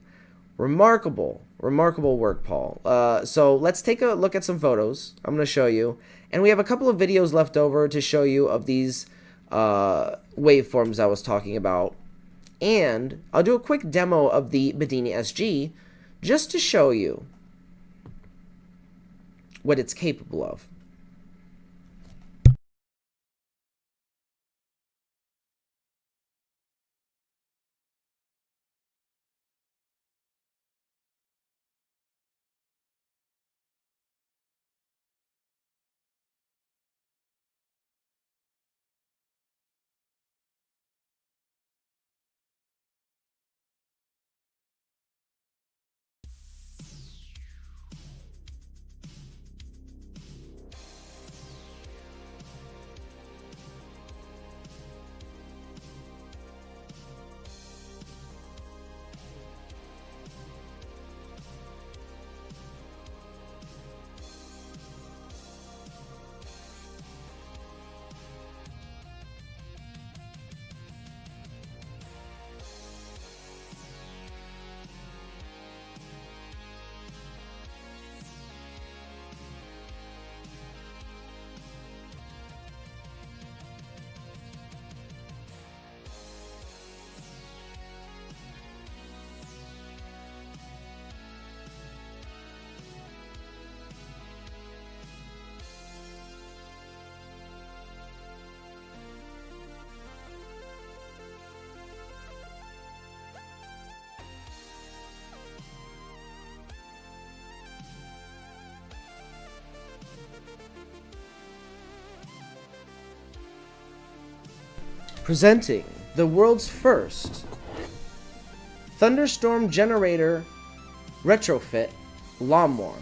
Speaker 2: Remarkable work, Paul. So let's take a look at some photos. I'm going to show you. And we have a couple of videos left over to show you of these waveforms I was talking about. And I'll do a quick demo of the Bedini SG just to show you what it's capable of. Presenting the world's first thunderstorm generator retrofit lawnmower.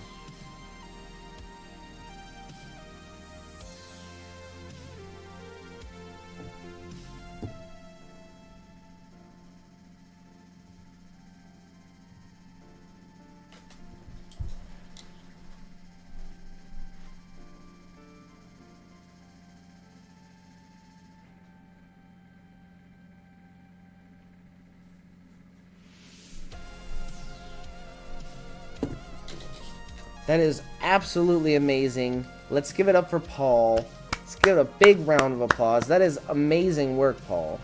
Speaker 2: That is absolutely amazing. Let's give it up for Paul. Let's give it a big round of applause. That is amazing work, Paul.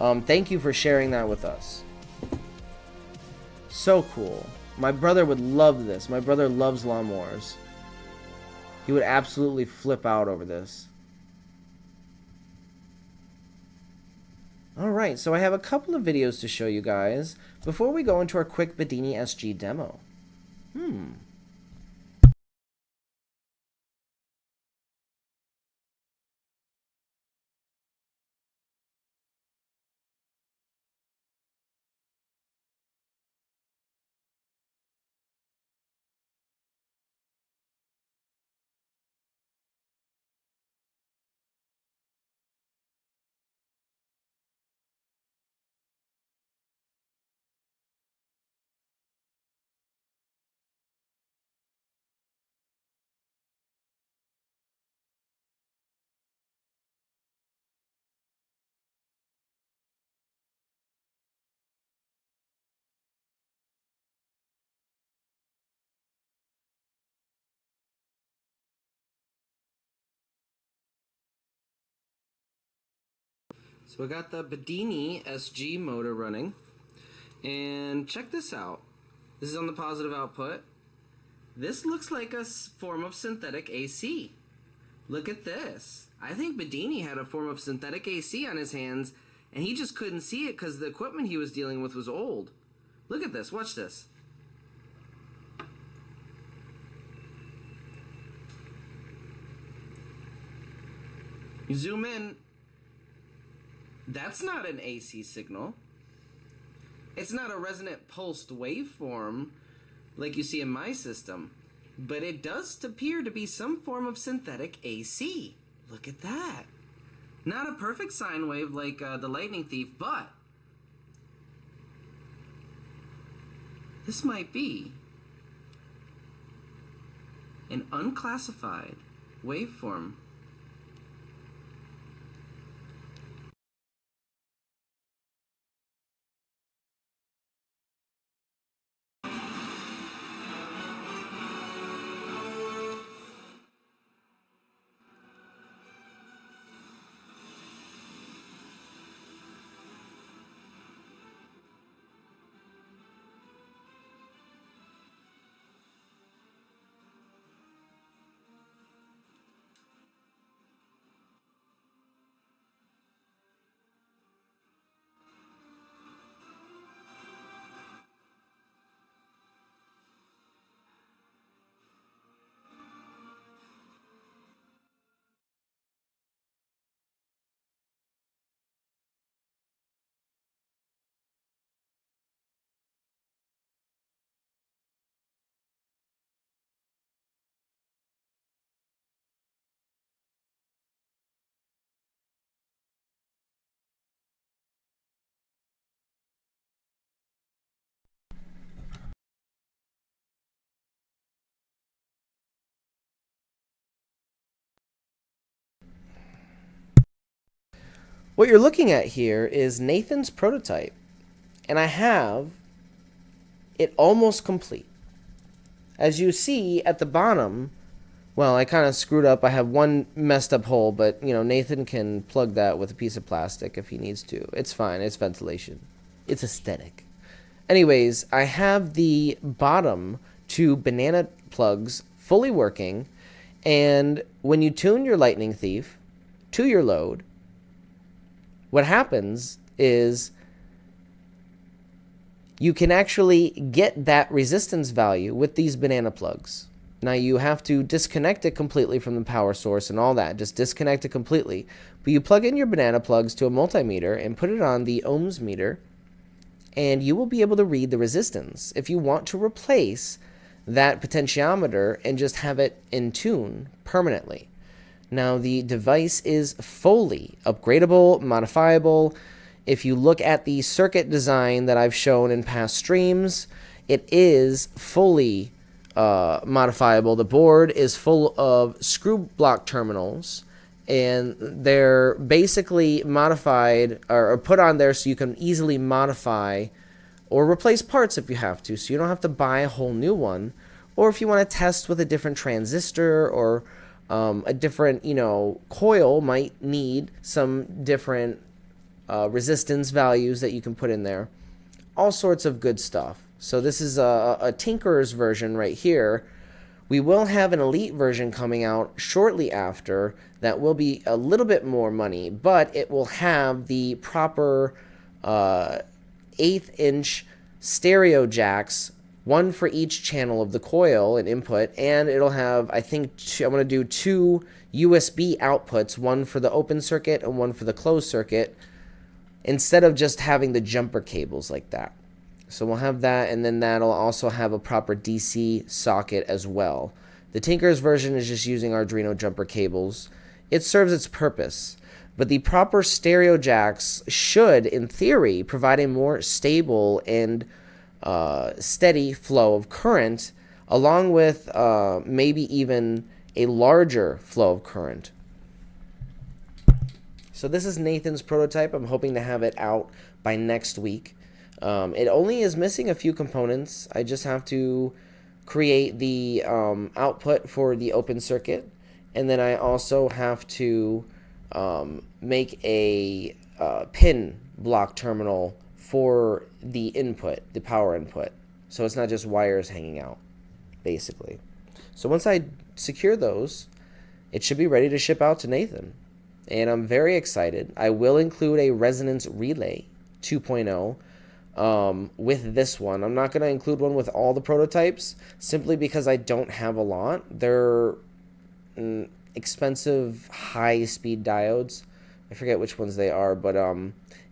Speaker 2: Thank you for sharing that with us. So cool. My brother would love this. My brother loves lawnmowers. He would absolutely flip out over this. Alright, so I have a couple of videos to show you guys before we go into our quick Bedini SG demo. So I got the Bedini SG motor running, and check this out. This is on the positive output. This looks like a form of synthetic AC. Look at this. I think Bedini had a form of synthetic AC on his hands, and he just couldn't see it because the equipment he was dealing with was old. Look at this. Watch this. You zoom in. That's not an AC signal. It's not a resonant pulsed waveform like you see in my system, but it does appear to be some form of synthetic AC. Look at that. Not a perfect sine wave like the lightning thief, but this might be an unclassified waveform. What you're looking at here is Nathan's prototype, and I have it almost complete. As you see at the bottom, well, I kind of screwed up. I have one messed up hole, but you know, Nathan can plug that with a piece of plastic if he needs to. It's fine. It's ventilation. It's aesthetic. Anyways, I have the bottom two banana plugs fully working, and when you tune your lightning thief to your load, what happens is you can actually get that resistance value with these banana plugs. Now you have to disconnect it completely from the power source and all that. Just disconnect it completely. But you plug in your banana plugs to a multimeter and put it on the ohms meter, and you will be able to read the resistance. If you want to replace that potentiometer and just have it in tune permanently. Now, the device is fully upgradable, modifiable. If you look at the circuit design that I've shown in past streams, it is fully modifiable. The board is full of screw block terminals, and they're basically modified or put on there so you can easily modify or replace parts if you have to, so you don't have to buy a whole new one. Or if you want to test with a different transistor or a different, coil might need some different resistance values that you can put in there. All sorts of good stuff. So this is a Tinker's version right here. We will have an Elite version coming out shortly after that will be a little bit more money, but it will have the proper 1/8-inch stereo jacks, one for each channel of the coil and input, and it'll have, I think, I'm going to do 2 USB outputs, one for the open circuit and one for the closed circuit, instead of just having the jumper cables like that. So we'll have that, and then that'll also have a proper DC socket as well. The Tinker's version is just using Arduino jumper cables. It serves its purpose, but the proper stereo jacks should, in theory, provide a more stable and steady flow of current, along with maybe even a larger flow of current. So this is Nathan's prototype. I'm hoping to have it out by next week. It only is missing a few components. I just have to create the output for the open circuit, and then I also have to make a pin block terminal for the input, the power input. So it's not just wires hanging out, basically. So once I secure those, it should be ready to ship out to Nathan. And I'm very excited. I will include a resonance relay 2.0 with this one. I'm not going to include one with all the prototypes simply because I don't have a lot. They're expensive high-speed diodes. I forget which ones they are, but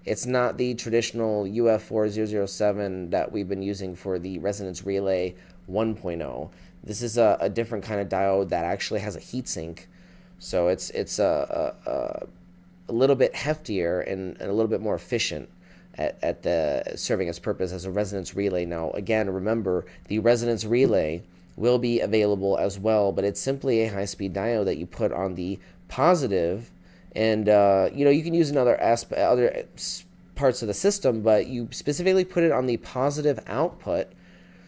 Speaker 2: it's not the traditional UF4007 that we've been using for the resonance relay 1.0. This is a different kind of diode that actually has a heatsink, so it's a little bit heftier and a little bit more efficient at the serving its purpose as a resonance relay. Now, again, remember, the resonance relay will be available as well, but it's simply a high-speed diode that you put on the positive, and you can use in other parts of the system, but you specifically put it on the positive output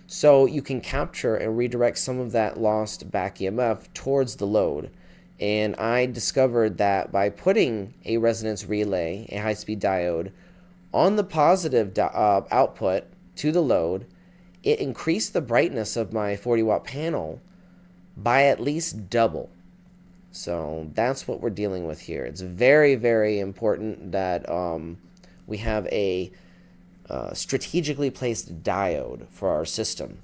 Speaker 2: so you can capture and redirect some of that lost back EMF towards the load. And I discovered that by putting a resonance relay, a high-speed diode, on the positive output to the load, it increased the brightness of my 40-watt panel by at least double. So that's what we're dealing with here. It's very, very important that we have a strategically placed diode for our system.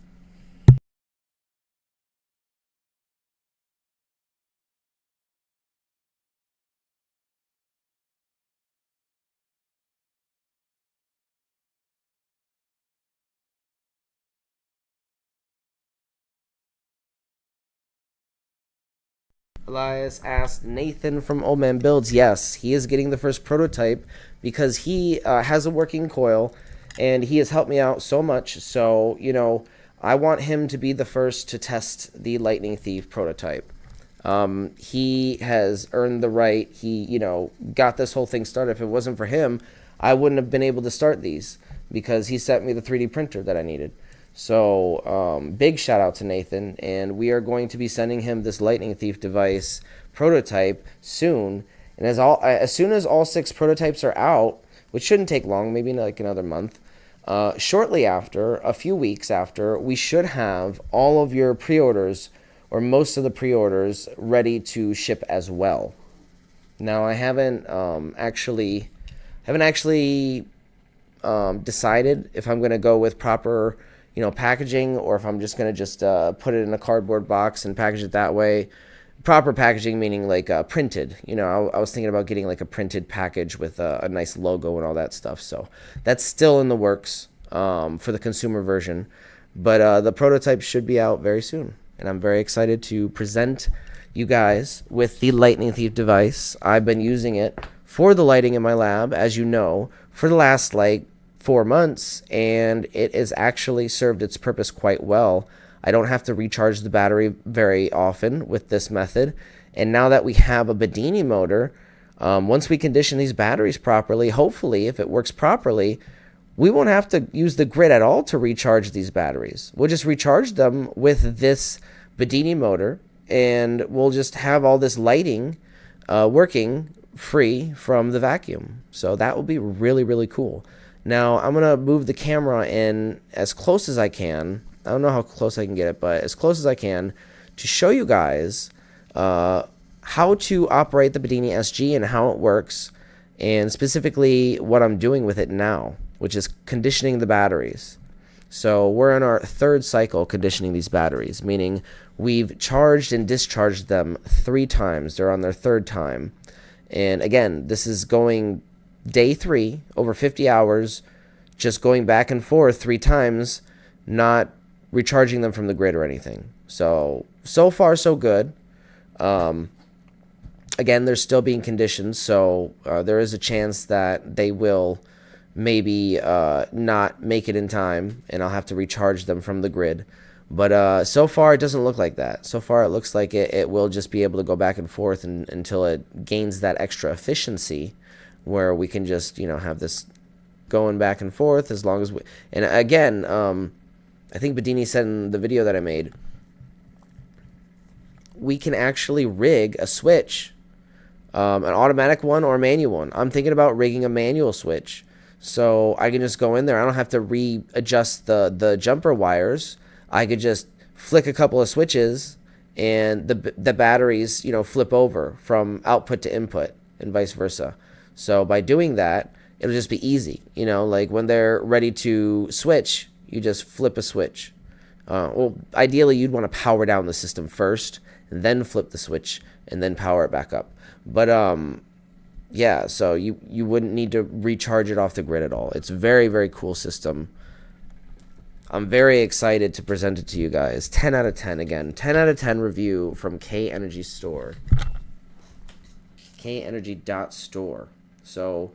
Speaker 2: Elias asked Nathan from Old Man Builds. Yes, he is getting the first prototype because he has a working coil and he has helped me out so much. So, I want him to be the first to test the Lightning Thief prototype. He has earned the right. He, got this whole thing started. If it wasn't for him, I wouldn't have been able to start these because he sent me the 3D printer that I needed. So big shout out to Nathan, and we are going to be sending him this Lightning Thief device prototype soon. And as soon as all 6 prototypes are out, which shouldn't take long, maybe like another month, shortly after, a few weeks after, we should have all of your pre-orders, or most of the pre-orders, ready to ship as well. Now, I haven't actually decided if I'm going to go with proper packaging, or if I'm just going to put it in a cardboard box and package it that way. Proper packaging meaning like printed. I was thinking about getting like a printed package with a nice logo and all that stuff. So that's still in the works for the consumer version. But the prototype should be out very soon. And I'm very excited to present you guys with the Lightning Thief device. I've been using it for the lighting in my lab, as you know, for the last 4 months, and it has actually served its purpose quite well. I don't have to recharge the battery very often with this method, and now that we have a Bedini motor, once we condition these batteries properly, hopefully, if it works properly, we won't have to use the grid at all to recharge these batteries. We'll just recharge them with this Bedini motor, and we'll just have all this lighting working free from the vacuum. So that will be really, really cool. Now, I'm going to move the camera in as close as I can. I don't know how close I can get it, but as close as I can to show you guys how to operate the Bedini SG and how it works, and specifically what I'm doing with it now, which is conditioning the batteries. So we're in our 3rd cycle conditioning these batteries, meaning we've charged and discharged them 3 times. They're on their 3rd time. And again, this is going day 3, over 50 hours, just going back and forth 3 times, not recharging them from the grid or anything. So far, so good. Again, they're still being conditioned, so there is a chance that they will maybe not make it in time, and I'll have to recharge them from the grid. But so far, it doesn't look like that. So far, it looks like it will just be able to go back and forth until it gains that extra efficiency, where we can just, have this going back and forth as long as we... And again, I think Bedini said in the video that I made, we can actually rig a switch an automatic one or a manual one. I'm thinking about rigging a manual switch, so I can just go in there. I don't have to readjust the jumper wires. I could just flick a couple of switches, and the batteries, you know, flip over from output to input and vice versa. So by doing that, it'll just be easy. You know, like when they're ready to switch, you just flip a switch. Well, ideally, you'd want to power down the system first, and then flip the switch, and then power it back up. But yeah, so you wouldn't need to recharge it off the grid at all. It's a very, very cool system. I'm very excited to present it to you guys. 10 out of 10 again. 10 out of 10 review from K Energy Store. KEnergy.store. So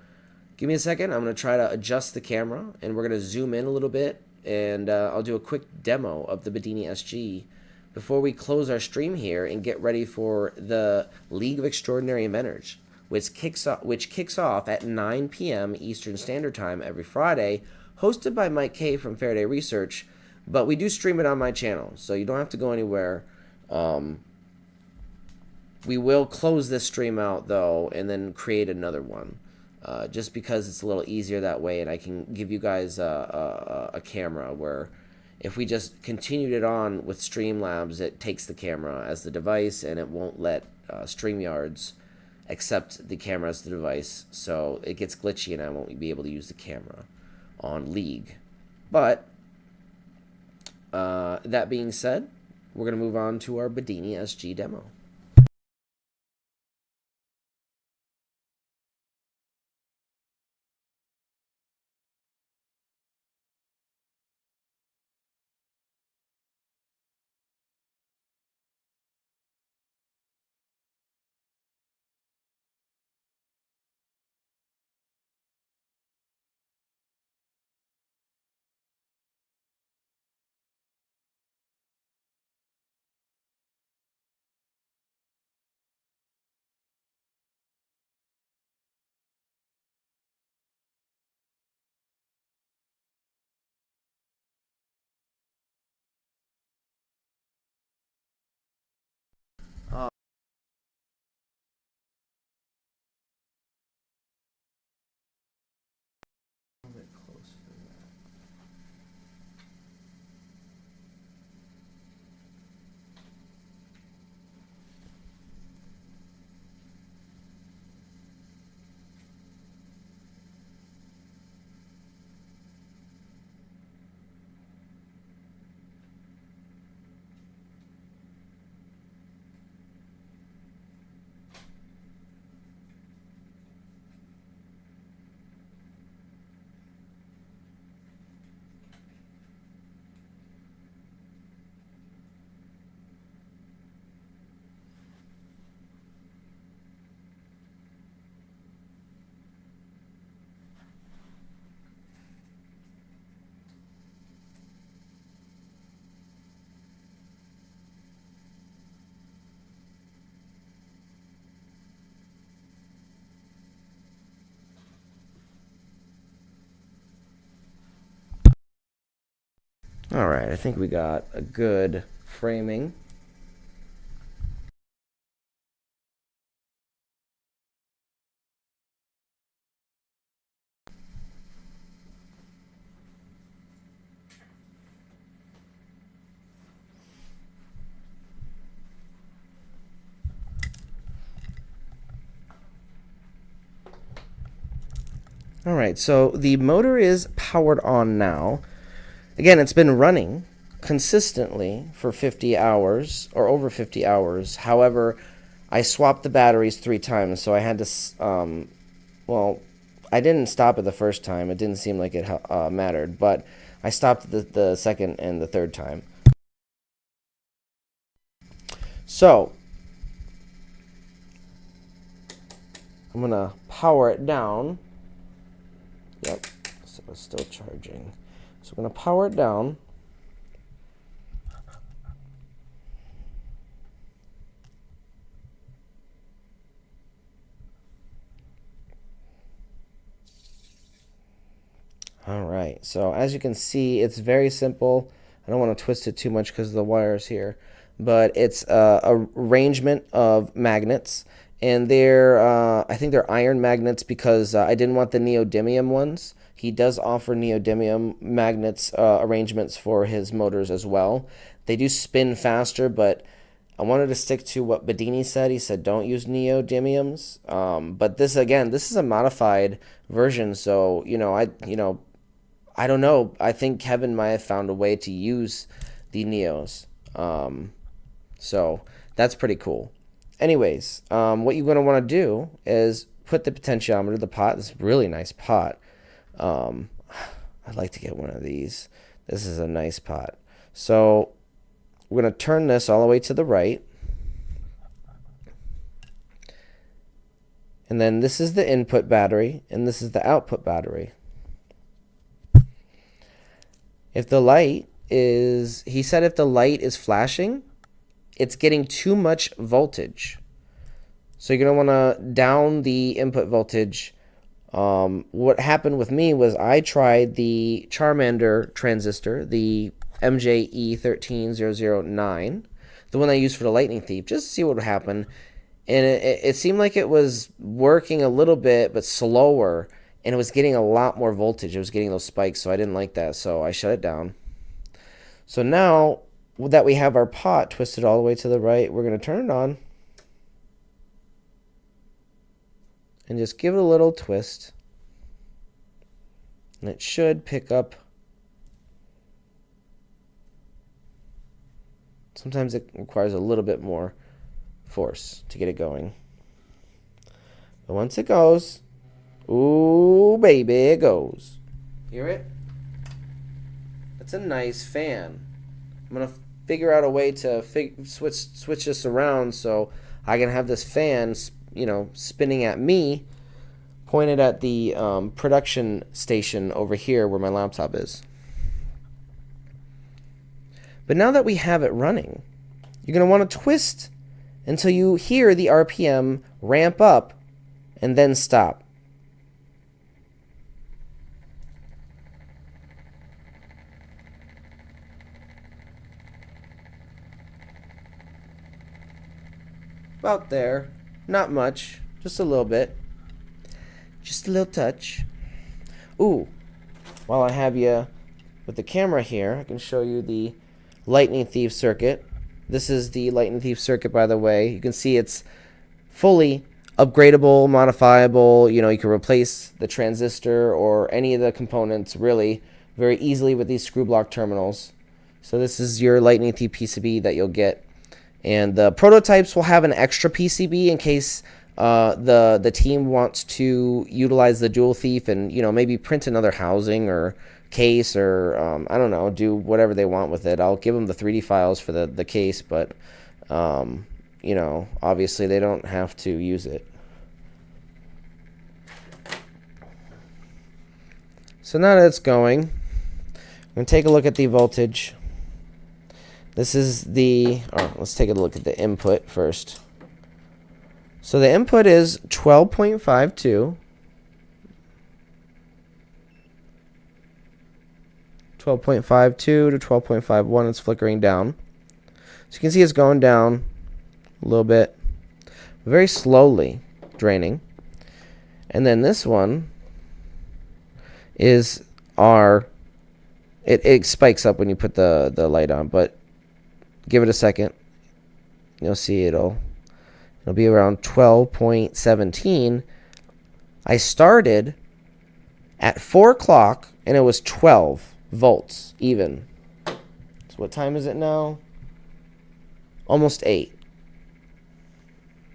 Speaker 2: give me a second. I'm going to try to adjust the camera, and we're going to zoom in a little bit, and I'll do a quick demo of the Bedini SG before we close our stream here and get ready for the League of Extraordinary Inventors, which kicks off at 9 p.m. Eastern Standard Time every Friday, hosted by Mike K from Faraday Research, but we do stream it on my channel, so you don't have to go anywhere. We will close this stream out, though, and then create another one, just because it's a little easier that way, and I can give you guys a camera where if we just continued it on with Streamlabs, it takes the camera as the device, and it won't let StreamYards accept the camera as the device, so it gets glitchy, and I won't be able to use the camera on League. But that being said, we're going to move on to our Bedini SG demo. Alright, I think we got a good framing. Alright, so the motor is powered on now. Again, it's been running consistently for 50 hours or over 50 hours. However, I swapped the batteries 3 times, so I had to, well, I didn't stop it the first time. It didn't seem like it mattered, but I stopped the second and the third time. So, I'm going to power it down. Yep, so it's still charging. So I'm going to power it down. All right, so as you can see, it's very simple. I don't want to twist it too much because of the wires here, but it's a arrangement of magnets, and they're I think they're iron magnets because I didn't want the neodymium ones. He does offer neodymium magnets arrangements for his motors as well. They do spin faster, but I wanted to stick to what Bedini said. He said don't use neodymiums. But this, again, this is a modified version, so I don't know. I think Kevin might have found a way to use the neos. So that's pretty cool. Anyways, what you're going to want to do is put the potentiometer, the pot, this really nice pot. I'd like to get one of these. This is a nice pot. So we're going to turn this all the way to the right. And then this is the input battery, and this is the output battery. If the light is, he said if the light is flashing, it's getting too much voltage. So you're going to want to down the input voltage. What happened with me was I tried the Charmander transistor, the MJE13009, the one I used for the Lightning Thief, just to see what would happen. And it seemed like it was working a little bit, but slower, and it was getting a lot more voltage. It was getting those spikes, so I didn't like that, so I shut it down. So now that we have our pot twisted all the way to the right, we're going to turn it on and just give it a little twist, and it should pick up. Sometimes it requires a little bit more force to get it going, but once it goes, ooh baby, it goes. Hear it? That's a nice fan. I'm gonna figure out a way to switch this around so I can have this fan, spinning at me, pointed at the production station over here where my laptop is. But now that we have it running, you're gonna want to twist until you hear the RPM ramp up and then stop. About there. Not much. Just a little bit. Just a little touch. Ooh. While I have you with the camera here, I can show you the Lightning Thief circuit. This is the Lightning Thief circuit, by the way. You can see it's fully upgradable, modifiable. You can replace the transistor or any of the components really very easily with these screw block terminals. So this is your Lightning Thief PCB that you'll get. And the prototypes will have an extra PCB in case the team wants to utilize the Dual Thief and maybe print another housing or case or I don't know, do whatever they want with it. I'll give them the 3D files for the case, but obviously they don't have to use it. So now that it's going, I'm going to take a look at the voltage. This is let's take a look at the input first. So the input is 12.52. 12.52 to 12.51. It's flickering down. So you can see it's going down a little bit, very slowly draining. And then this one is it spikes up when you put the light on, but give it a second. You'll see it'll be around 12.17. I started at 4 o'clock and it was 12 volts even. So what time is it now? Almost 8.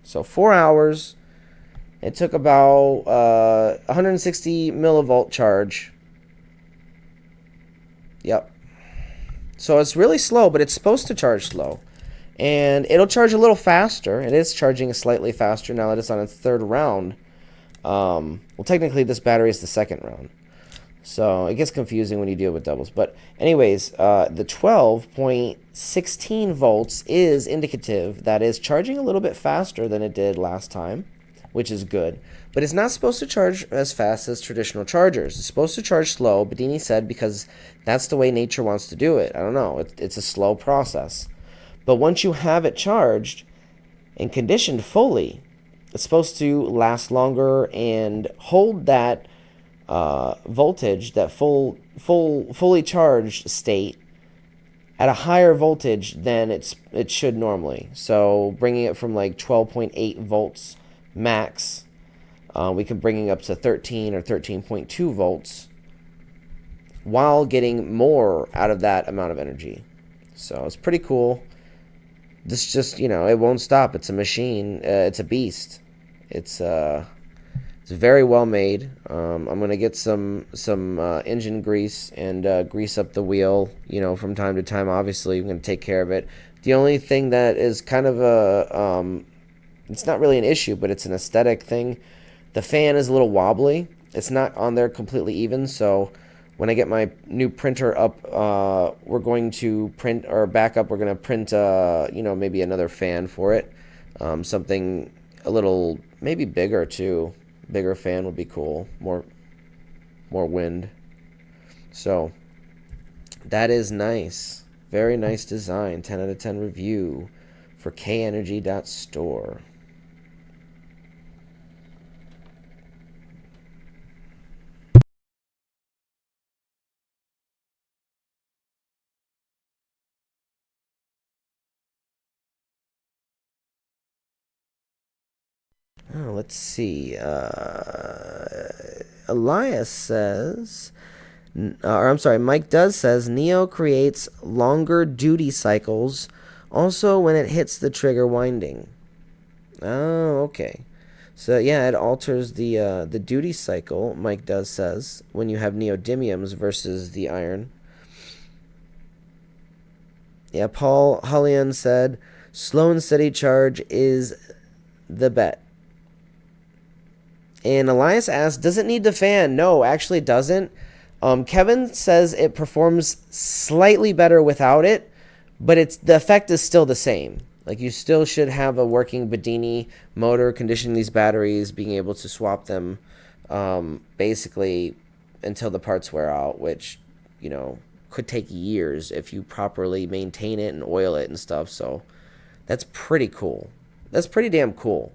Speaker 2: So 4 hours. It took about 160 millivolt charge. Yep. So it's really slow, but it's supposed to charge slow. And it'll charge a little faster. It is charging slightly faster now that it's on its 3rd round. Well, technically this battery is the 2nd round. So it gets confusing when you deal with doubles. But anyways, the 12.16 volts is indicative that it's charging a little bit faster than it did last time, which is good. But it's not supposed to charge as fast as traditional chargers. It's supposed to charge slow, Bedini said, because that's the way nature wants to do it. I don't know. It's a slow process. But once you have it charged and conditioned fully, It's supposed to last longer and hold that voltage, that fully charged state, at a higher voltage than it should normally. So bringing it from like 12.8 volts max, we can bring it up to 13 or 13.2 volts while getting more out of that amount of energy. So it's pretty cool. This just, you know, it won't stop. It's a machine. It's a beast. It's very well made. I'm gonna get some engine grease and grease up the wheel, you know, from time to time. Obviously, I'm gonna take care of it. The only thing that is kind of a it's not really an issue, but it's an aesthetic thing. The fan is a little wobbly. It's not on there completely even. So when I get my new printer up, we're going to print, or back up, we're going to print, you know, maybe another fan for it. Something a little, maybe bigger too. Bigger fan would be cool. More wind. So that is nice. Very nice design. 10 out of 10 review for kenergy.store. Oh, let's see. Elias says, or I'm sorry, Mike Does says, Neo creates longer duty cycles also when it hits the trigger winding. Oh, okay. So yeah, it alters the duty cycle, Mike Does says, when you have neodymiums versus the iron. Yeah, Paul Hullian said, slow and steady charge is the bet. And Elias asks, does it need the fan? No, actually it doesn't. Kevin says it performs slightly better without it, but the effect is still the same. Like, you still should have a working Bedini motor, conditioning these batteries, being able to swap them basically until the parts wear out, which, you know, could take years if you properly maintain it and oil it and stuff. So that's pretty cool. That's pretty damn cool.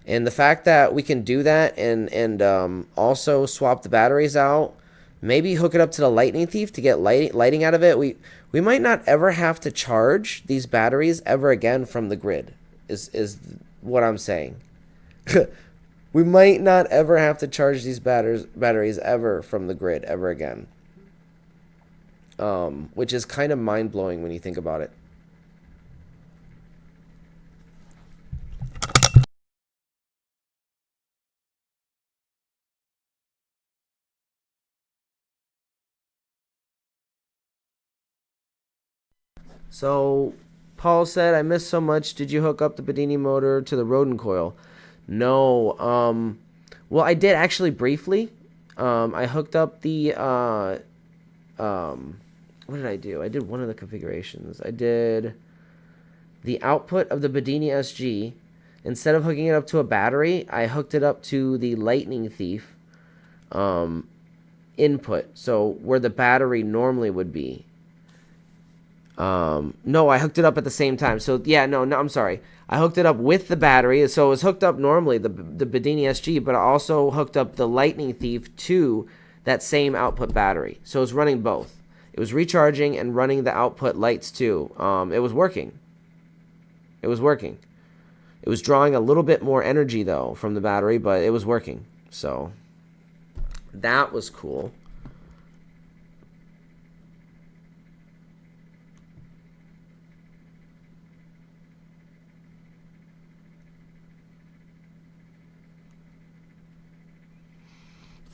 Speaker 2: And the fact that we can do that and also swap the batteries out, maybe hook it up to the lightning thief to get lighting out of it. We might not ever have to charge these batteries ever again from the grid, is what I'm saying. We might not ever have to charge these batteries ever from the grid ever again. Which is kind of mind-blowing when you think about it. So, Paul said, I missed so much. Did you hook up the Bedini motor to the Rodin coil? No. Well, I did actually briefly. I hooked up the, what did I do? I did one of the configurations. I did the output of the Bedini SG. Instead of hooking it up to a battery, I hooked it up to the lightning thief input. So, where the battery normally would be. No, I hooked it up at the same time. So yeah, no, I'm sorry. I hooked it up with the battery. So it was hooked up normally, the Bedini SG, but I also hooked up the Lightning Thief to that same output battery. So it was running both. It was recharging and running the output lights too. It was working. It was working. It was drawing a little bit more energy though from the battery, but it was working. So that was cool.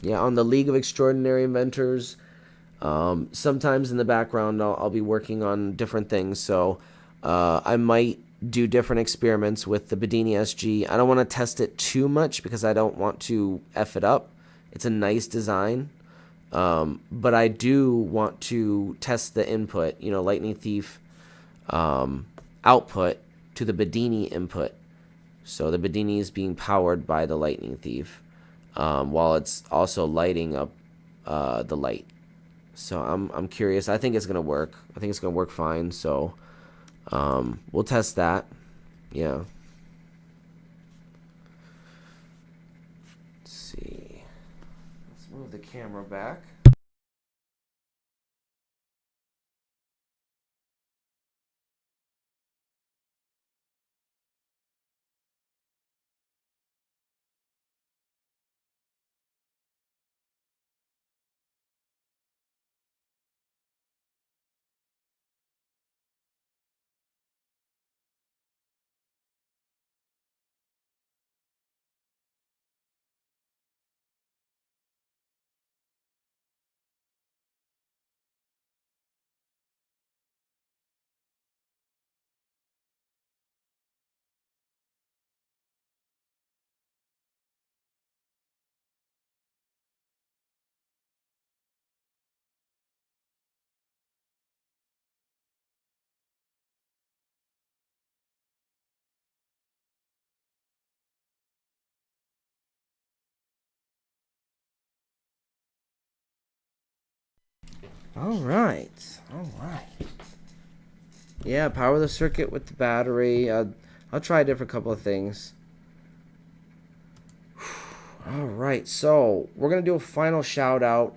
Speaker 2: Yeah, on the League of Extraordinary Inventors, sometimes in the background I'll be working on different things. So I might do different experiments with the Bedini SG. I don't want to test it too much because I don't want to F it up. It's a nice design. But I do want to test the input, you know, Lightning Thief output to the Bedini input. So the Bedini is being powered by the Lightning Thief. While it's also lighting up the light. So I'm curious. I think it's gonna work. I think it's gonna work fine. So we'll test that. Yeah. camera back. All right. Yeah, power the circuit with the battery. I'll try a different couple of things. All right, so we're gonna do a final shout out.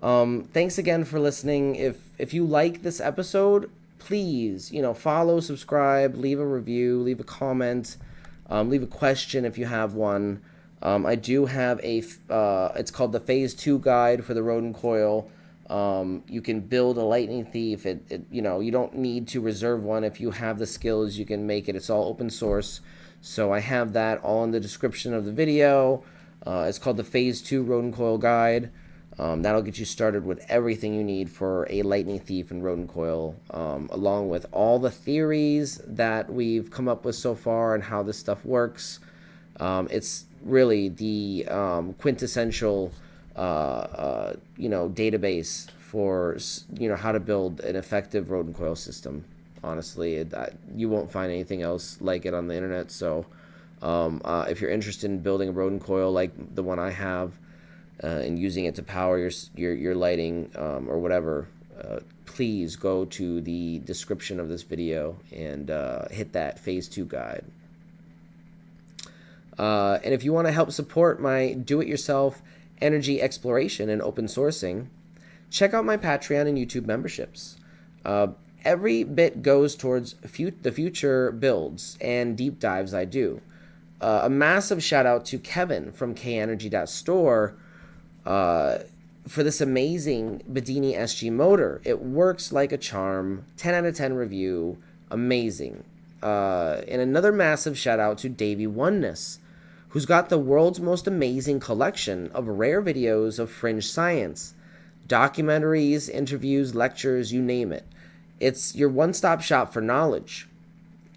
Speaker 2: Thanks again for listening. If you like this episode, please, follow, subscribe, leave a review, leave a comment, leave a question if you have one. I do have it's called the Phase 2 Guide for the Rodent Coil. You can build a lightning thief. You don't need to reserve one. If you have the skills, you can make it. It's all open source. So I have that all in the description of the video. It's called the Phase 2 Rodent Coil Guide. That'll get you started with everything you need for a lightning thief and rodent coil, along with all the theories that we've come up with so far and how this stuff works. It's really the quintessential database for how to build an effective rodent coil system. Honestly, you won't find anything else like it on the internet. So if you're interested in building a rodent coil like the one I have and using it to power your lighting or whatever, please go to the description of this video and hit that Phase 2 guide. And if you want to help support my do-it-yourself energy exploration and open sourcing, check out my Patreon and YouTube memberships. Every bit goes towards the future builds and deep dives I do. A massive shout out to Kevin from kenergy.store for this amazing Bedini SG motor. It works like a charm. 10 out of 10 review. Amazing. And another massive shout out to Davey Oneness, who's got the world's most amazing collection of rare videos of fringe science. Documentaries, interviews, lectures, you name it. It's your one-stop shop for knowledge.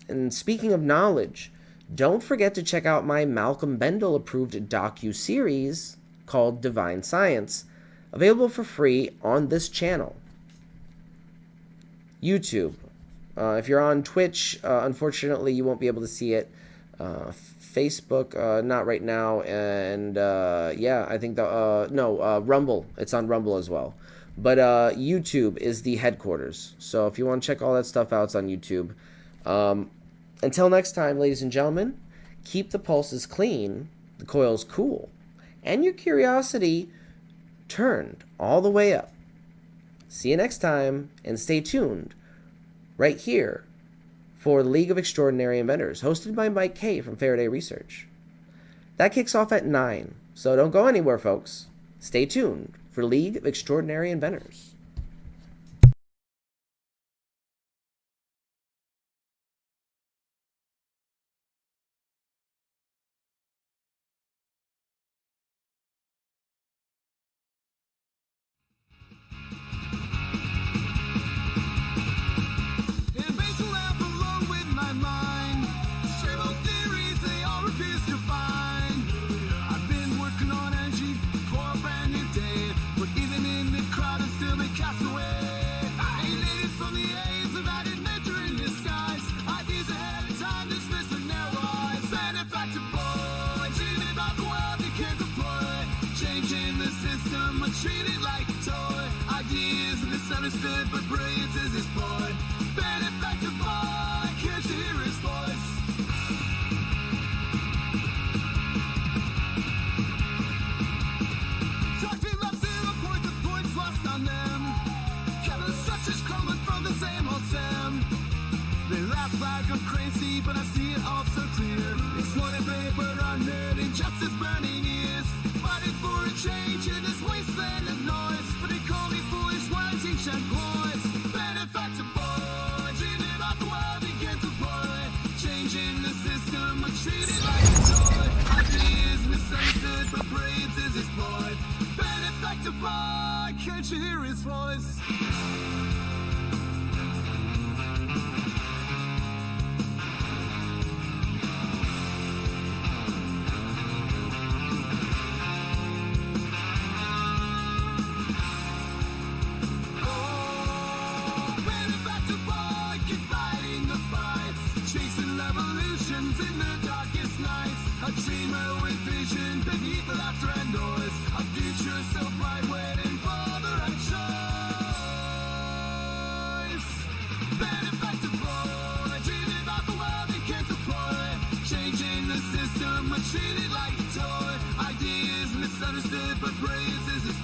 Speaker 2: And speaking of knowledge, don't forget to check out my Malcolm Bendel approved docu-series called Divine Science, available for free on this channel. YouTube. If you're on Twitch, unfortunately you won't be able to see it. Facebook, not right now, and yeah, I think Rumble. It's on Rumble as well. But YouTube is the headquarters. So if you want to check all that stuff out, it's on YouTube. Until next time, ladies and gentlemen, keep the pulses clean, the coils cool, and your curiosity turned all the way up. See you next time, and stay tuned right here for the League of Extraordinary Inventors, hosted by Mike K. from Faraday Research. That kicks off at 9, so don't go anywhere, folks. Stay tuned for League of Extraordinary Inventors.
Speaker 1: Treated like a toy. Ideas are misunderstood, but brilliance is his boy. Benefactor boy, can't you hear his voice? Talk to him, like I'm crazy, but I see it all so clear. Exploited paper, unheard injustice, burning ears. Fighting for a change in this wasteland of noise. But they call me foolish, words, ancient ploys. Benefactor boy, dreaming about the world begin to boy. Changing the system, but treated like a toy. Ideas misunderstood, but brains is exploited. Benefactor boy, can't you hear his voice? In the darkest nights, a dreamer with vision beneath the laughter and noise. A future so bright, waiting for the right choice. Benefactor boy, dreaming about the world he can't deploy. Changing the system, but treated like a toy. Ideas misunderstood, but brains is his